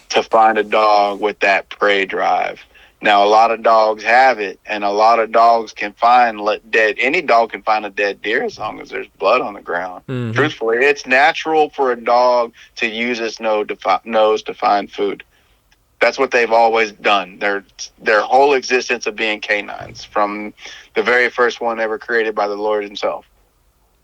to find a dog with that prey drive. Now, a lot of dogs have it, and a lot of dogs can find any dog can find a dead deer as long as there's blood on the ground. Mm-hmm. Truthfully, it's natural for a dog to use its nose to find food. That's what they've always done. Their whole existence of being canines, from the very first one ever created by the Lord himself.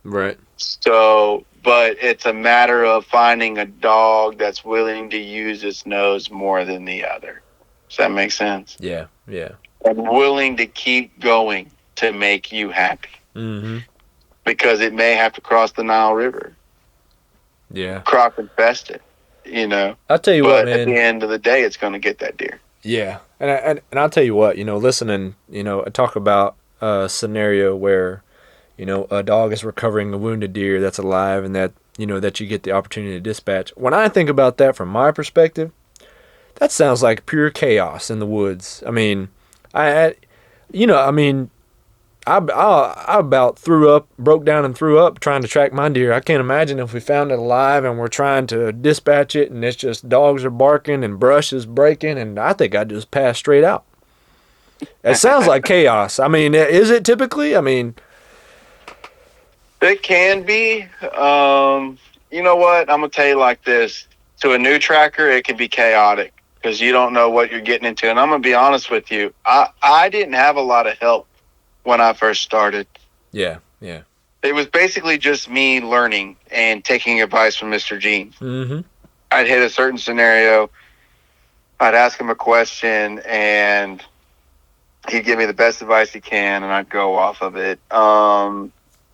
Right. So, but it's a matter of finding a dog that's willing to use its nose more than the other. Does that make sense? Yeah, yeah. And willing to keep going to make you happy. Mm-hmm. Because it may have to cross the Nile River. Yeah. Crop infest it, I'll tell you what, man. But at the end of the day, it's going to get that deer. Yeah. And I'll tell you what, listening, I talk about a scenario where, a dog is recovering a wounded deer that's alive and that, that you get the opportunity to dispatch. When I think about that from my perspective, that sounds like pure chaos in the woods. I mean, I about broke down and threw up trying to track my deer. I can't imagine if we found it alive and we're trying to dispatch it and it's just dogs are barking and brush is breaking, and I think I'd just pass straight out. It sounds like chaos. I mean, is it typically? I mean, it can be. You know what? I'm going to tell you like this. To a new tracker, it can be chaotic because you don't know what you're getting into. And I'm going to be honest with you. I didn't have a lot of help when I first started. Yeah, yeah. It was basically just me learning and taking advice from Mr. Gene. Mm-hmm. I'd hit a certain scenario. I'd ask him a question, and he'd give me the best advice he can, and I'd go off of it.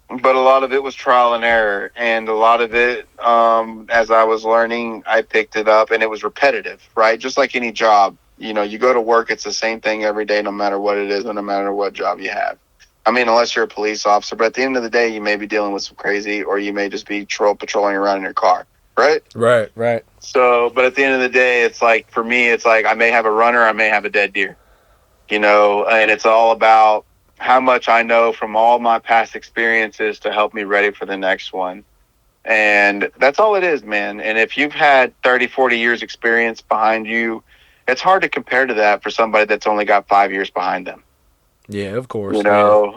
But a lot of it was trial and error, and a lot of it, as I was learning, I picked it up, and it was repetitive, right? Just like any job. You go to work, it's the same thing every day, no matter what it is, and no matter what job you have. I mean, unless you're a police officer, but at the end of the day, you may be dealing with some crazy, or you may just be patrolling around in your car. right? Right. So, but at the end of the day, it's like, for me, it's like I may have a runner, I may have a dead deer, and it's all about how much I know from all my past experiences to help me ready for the next one. And that's all it is, man. And if you've had 30, 40 years experience behind you, it's hard to compare to that for somebody that's only got 5 years behind them. Yeah, of course. Yeah.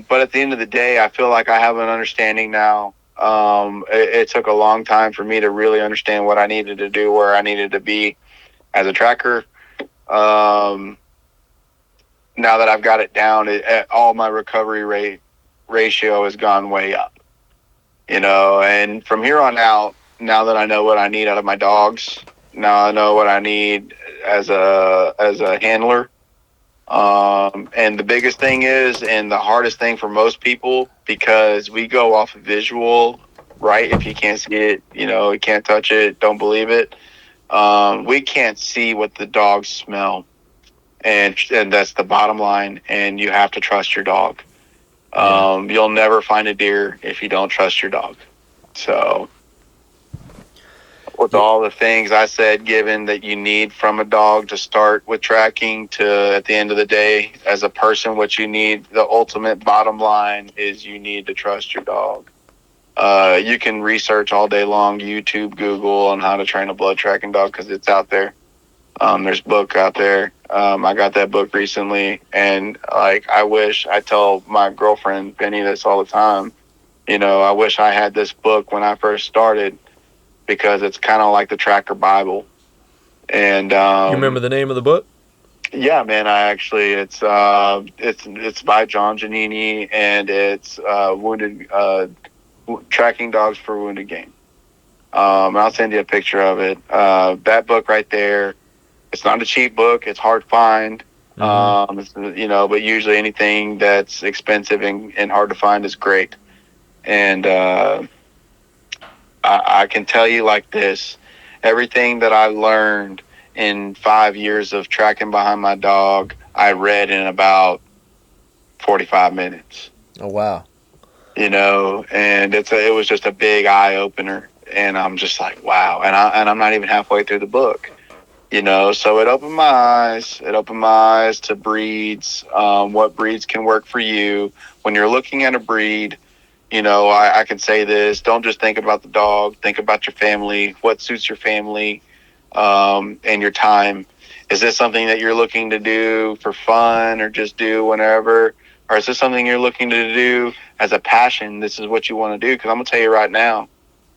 But at the end of the day, I feel like I have an understanding now. It took a long time for me to really understand what I needed to do, where I needed to be as a tracker. Now that I've got it down, all my recovery rate ratio has gone way up. And from here on out, now that I know what I need out of my dogs, now I know what I need as a handler. And the biggest thing is, and the hardest thing for most people, because we go off of visual, right? If you can't see it, you can't touch it, don't believe it. We can't see what the dogs smell. And that's the bottom line. And you have to trust your dog. You'll never find a deer if you don't trust your dog. So with all the things I said, given that you need from a dog to start with tracking, to at the end of the day, as a person, what you need, the ultimate bottom line is you need to trust your dog. You can research all day long, YouTube, Google, on how to train a blood tracking dog, because it's out there. There's a book out there. I got that book recently, and I tell my girlfriend Penny this all the time. I wish I had this book when I first started, because it's kind of like the tracker Bible. And you remember the name of the book? Yeah, man. It's by John Giannini, and it's wounded tracking dogs for wounded game. I'll send you a picture of it. That book right there. It's not a cheap book. It's hard to find. Mm-hmm. But usually anything that's expensive and hard to find is great. And I can tell you like this: everything that I learned in 5 years of tracking behind my dog, I read in about 45 minutes. Oh, wow. And it was just a big eye opener. And I'm just like, wow. And I'm not even halfway through the book. So it opened my eyes. It opened my eyes to breeds, what breeds can work for you. When you're looking at a breed, I can say this: don't just think about the dog. Think about your family. What suits your family, and your time. Is this something that you're looking to do for fun, or just do whenever? Or is this something you're looking to do as a passion? This is what you want to do. Because I'm going to tell you right now,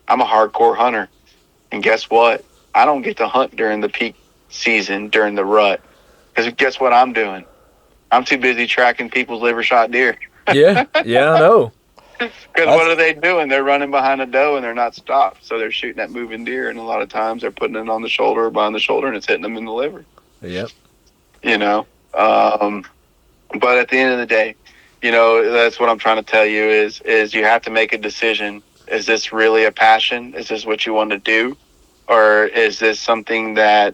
I'm a hardcore hunter. And guess what? I don't get to hunt during the peak season, during the rut. Because guess what I'm doing? I'm too busy tracking people's liver shot deer. Yeah, I know. Because what are they doing? They're running behind a doe and they're not stopped. So they're shooting at moving deer, and a lot of times they're putting it on the shoulder or behind the shoulder, and it's hitting them in the liver. Yep. But at the end of the day, that's what I'm trying to tell you is you have to make a decision. Is this really a passion? Is this what you want to do? Or is this something that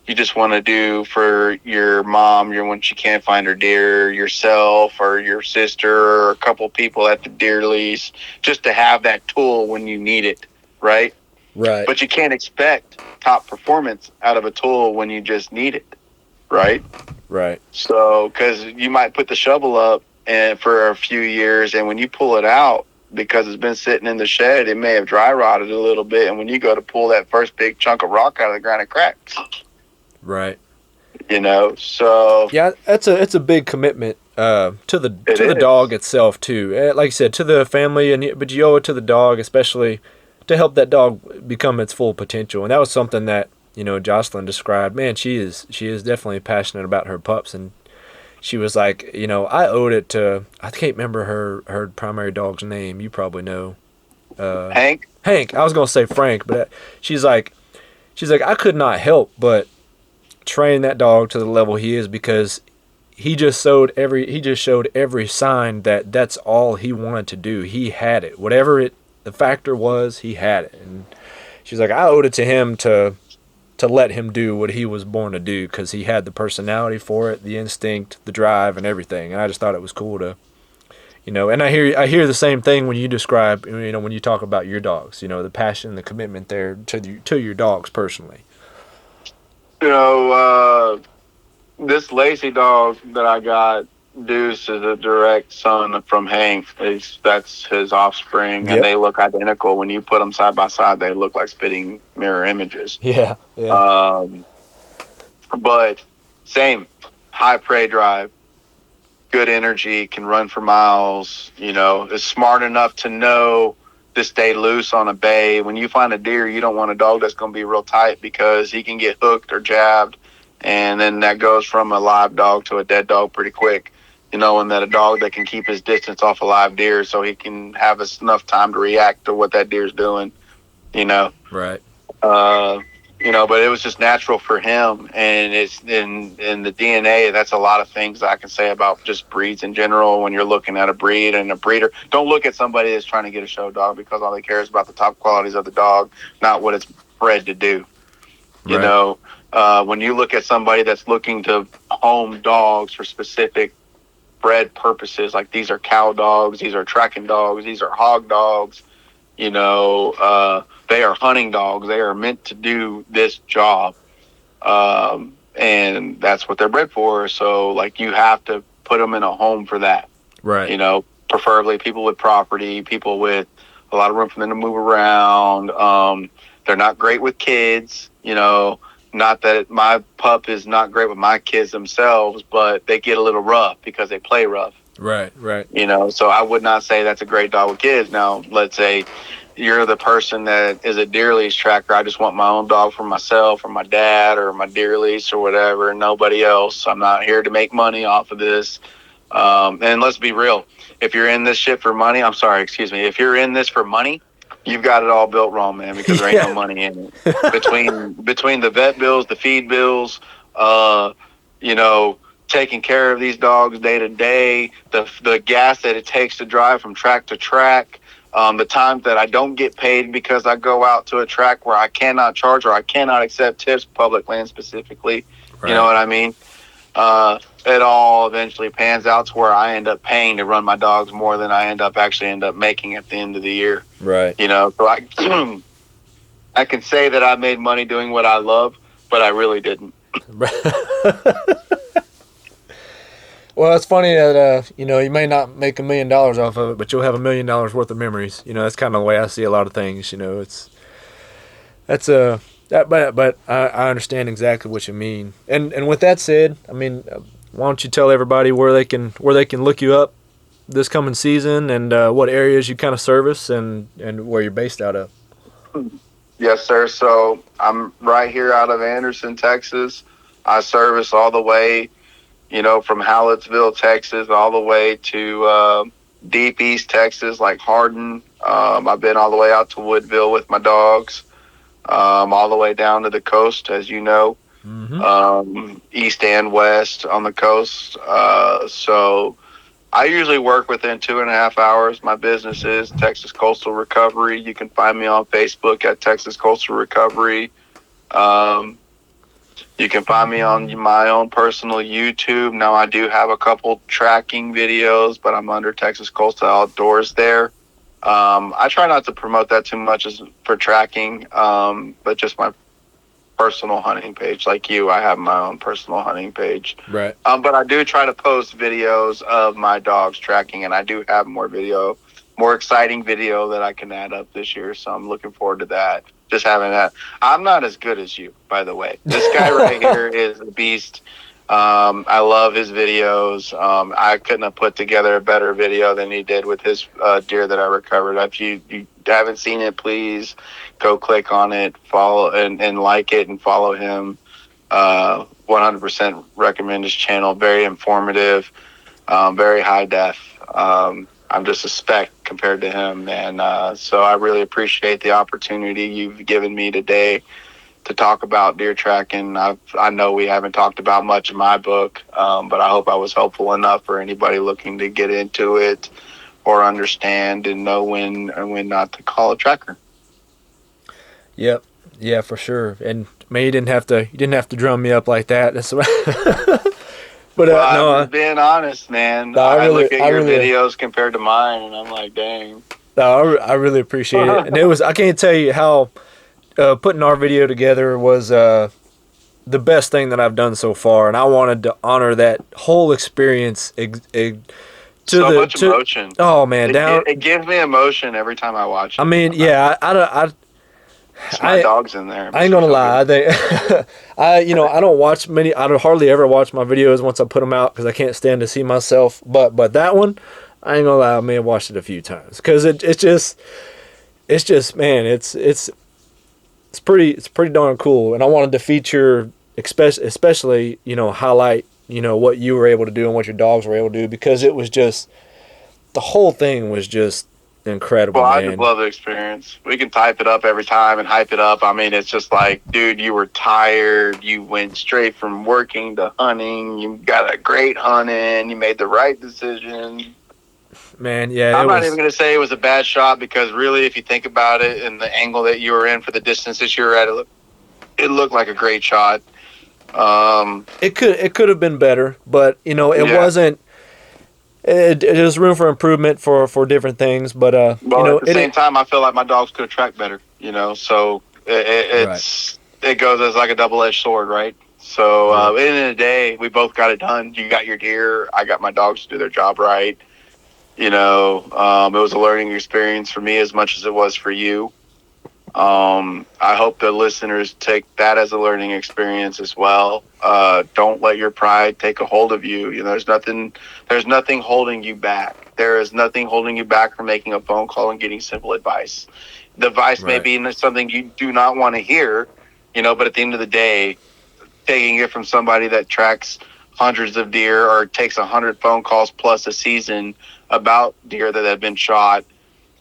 you just want to do for your mom, when she can't find her deer, yourself, or your sister, or a couple people at the deer lease, just to have that tool when you need it, right? Right. But you can't expect top performance out of a tool when you just need it, right? Right. So, because you might put the shovel up and for a few years, and when you pull it out, because it's been sitting in the shed, it may have dry rotted a little bit, and when you go to pull that first big chunk of rock out of the ground, it cracks. Right. So yeah, it's a big commitment to the dog itself too. Like I said, to the family, but you owe it to the dog, especially to help that dog become its full potential. And that was something that Jocelyn described. Man, she is definitely passionate about her pups, and she was like, I owed it to, I can't remember her primary dog's name. You probably know. Hank. I was gonna say Frank, but she's like, I could not help but train that dog to the level he is, because he just showed every sign that that's all he wanted to do. He had it, whatever the factor was, he had it. And she's like, I owed it to him to let him do what he was born to do, because he had the personality for it, the instinct, the drive, and everything. And I just thought it was cool to And I hear the same thing when you describe, when you talk about your dogs, the passion, the commitment there to your dogs personally. This Lacey dog that I got, Deuce, is a direct son from Hank. That's his offspring, and Yep. they look identical. When you put them side by side, they look like spitting mirror images. Yeah. Yeah. But same, high prey drive, good energy, can run for miles, is smart enough to know to stay loose on a bay. When you find a deer, you don't want a dog that's going to be real tight because he can get hooked or jabbed. And then that goes from a live dog to a dead dog pretty quick, and that a dog that can keep his distance off a live deer so he can have enough time to react to what that deer's doing, Right. But it was just natural for him, and it's in the DNA. That's a lot of things I can say about just breeds in general. When you're looking at a breed and a breeder, don't look at somebody that's trying to get a show dog because all they care is about the top qualities of the dog, not what it's bred to do. Right. When you look at somebody that's looking to home dogs for specific bred purposes, like these are cow dogs, these are tracking dogs, these are hog dogs, they are hunting dogs. They are meant to do this job. And that's what they're bred for. So, like, you have to put them in a home for that. Right. Preferably people with property, people with a lot of room for them to move around. They're not great with kids, not that my pup is not great with my kids themselves, but they get a little rough because they play rough. Right. Right. So I would not say that's a great dog with kids. Now, let's say you're the person that is a deer leash tracker. I just want my own dog for myself or my dad or my deer leash or whatever, nobody else. I'm not here to make money off of this. And let's be real. If you're in this shit for money, if you're in this for money, you've got it all built wrong, man, because there ain't no money in it. Between the vet bills, the feed bills, taking care of these dogs day to day, the gas that it takes to drive from track to track, the times that I don't get paid because I go out to a track where I cannot charge or I cannot accept tips, public land specifically. Right. You know what I mean? It all eventually pans out to where I end up paying to run my dogs more than I end up making at the end of the year. Right. So I can say that I made money doing what I love, but I really didn't. Well, it's funny that you may not make $1 million off of it, but you'll have $1 million worth of memories. That's kind of the way I see a lot of things. But I understand exactly what you mean. And with that said, why don't you tell everybody where they can look you up this coming season, and what areas you kind of service, and where you're based out of? Yes, sir. So I'm right here out of Anderson, Texas. I service all the way, from Hallettsville, Texas, all the way to deep East Texas, like Hardin. I've been all the way out to Woodville with my dogs, all the way down to the coast, as you know, east and west on the coast. So I usually work within 2.5 hours. My business is Texas Coastal Recovery. You can find me on Facebook at Texas Coastal Recovery. You can find me on my own personal YouTube. Now, I do have a couple tracking videos, but I'm under Texas Coastal Outdoors there. I try not to promote that too much for tracking, but just my personal hunting page. Like you, I have my own personal hunting page. Right. But I do try to post videos of my dogs tracking, and I do have more exciting video that I can add up this year. So I'm looking forward to that. Just having that. I'm not as good as you, by the way. This guy right here is a beast. I love his videos. I couldn't have put together a better video than he did with his deer that I recovered. If you haven't seen it, please go click on it, follow and like it, and follow him. 100% recommend his channel. Very informative, very high def. I'm just a speck compared to him, and so I really appreciate the opportunity you've given me today to talk about deer tracking. I know we haven't talked about much in my book, but I hope I was helpful enough for anybody looking to get into it or understand and know when and when not to call a tracker. Yep. Yeah, for sure. And you didn't have to drum me up like that. That's But well, no, I'm just being honest, man. No, I look at your videos compared to mine, and I'm like, dang. No, I really appreciate it. And I can't tell you how putting our video together was the best thing that I've done so far. And I wanted to honor that whole experience. So much emotion. Oh, man. It gives me emotion every time I watch it. I mean, yeah, my dog's in there. I ain't gonna lie. I think I don't watch many. I don't hardly ever watch my videos once I put them out because I can't stand to see myself. But that one, I ain't gonna lie. I may have watched it a few times because it's just man, it's pretty darn cool. And I wanted to feature especially highlight what you were able to do and what your dogs were able to do because it was just the whole thing was just incredible. Well, man. I just love the experience. We can type it up every time and hype it up. I mean, it's just like, dude, you were tired. You went straight from working to hunting. You got a great hunt in. You made the right decision. Man, yeah. I'm not even going to say it was a bad shot because really, if you think about it and the angle that you were in for the distance that you were at, it looked like a great shot. It could have been better, but it wasn't. There's room for improvement for different things, but at the same time, I feel like my dogs could have tracked better. So it goes as like a double-edged sword, right? So at the end of the day, we both got it done. You got your deer, I got my dogs to do their job right. It was a learning experience for me as much as it was for you. I hope the listeners take that as a learning experience as well. Don't let your pride take a hold of you. There's nothing holding you back. There is nothing holding you back from making a phone call and getting simple advice. The advice may be something you do not want to hear, but at the end of the day, taking it from somebody that tracks hundreds of deer or takes 100 phone calls plus a season about deer that have been shot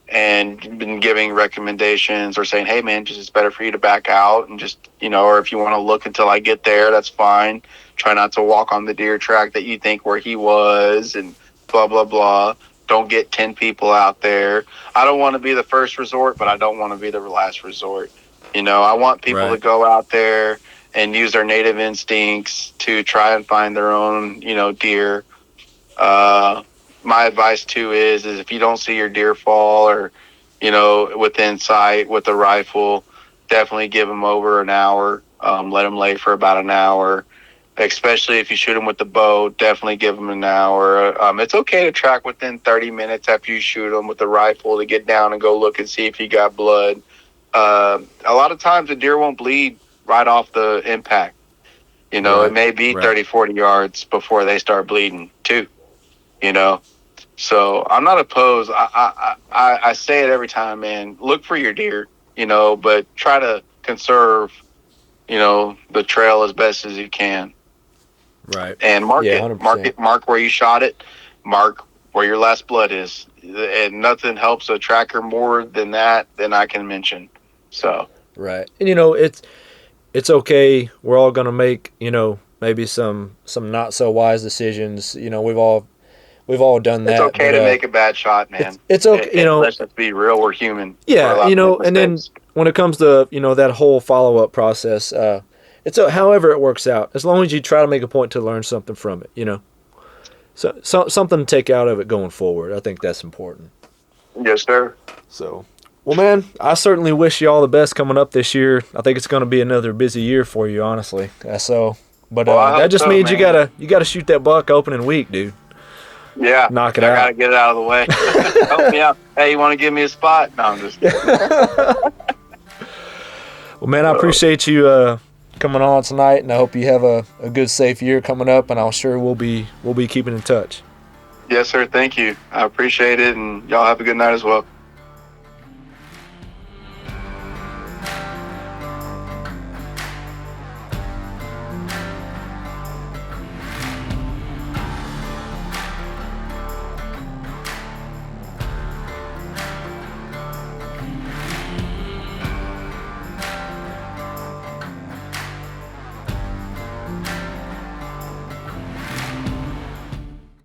and been giving recommendations or saying, hey man, it's better for you to back out and just, or if you want to look until I get there, that's fine. Try not to walk on the deer track that you think where he was and blah, blah, blah. Don't get 10 people out there. I don't want to be the first resort, but I don't want to be the last resort. I want people to go out there and use their native instincts to try and find their own, deer. My advice too is if you don't see your deer fall or, within sight with a rifle, definitely give them over an hour. Let them lay for about an hour, especially if you shoot them with the bow, definitely give them an hour. It's okay to track within 30 minutes after you shoot them with the rifle to get down and go look and see if you got blood. A lot of times the deer won't bleed right off the impact. It may be 30, 40 yards before they start bleeding too, So I'm not opposed. I say it every time, man. Look for your deer, but try to conserve, the trail as best as you can. Right. And mark it. Mark where you shot it. Mark where your last blood is. And nothing helps a tracker more than that than I can mention. So. Right. And it's okay. We're all gonna make maybe some not so wise decisions. We've all done that. It's okay to make a bad shot, man. It's okay. Let's just be real. We're human. Yeah. And then when it comes to that whole follow up process, it's however it works out. As long as you try to make a point to learn something from it, so something to take out of it going forward. I think that's important. Yes, sir. So. Well, man, I certainly wish you all the best coming up this year. I think it's going to be another busy year for you, honestly. But that just means you gotta shoot that buck opening week, dude. Yeah, knock it out. I gotta get it out of the way. Help me out. Hey, you want to give me a spot? No, I'm just kidding. Well, man, I appreciate you coming on tonight, and I hope you have a good, safe year coming up. And I'm sure we'll be keeping in touch. Yes, sir. Thank you. I appreciate it, and y'all have a good night as well.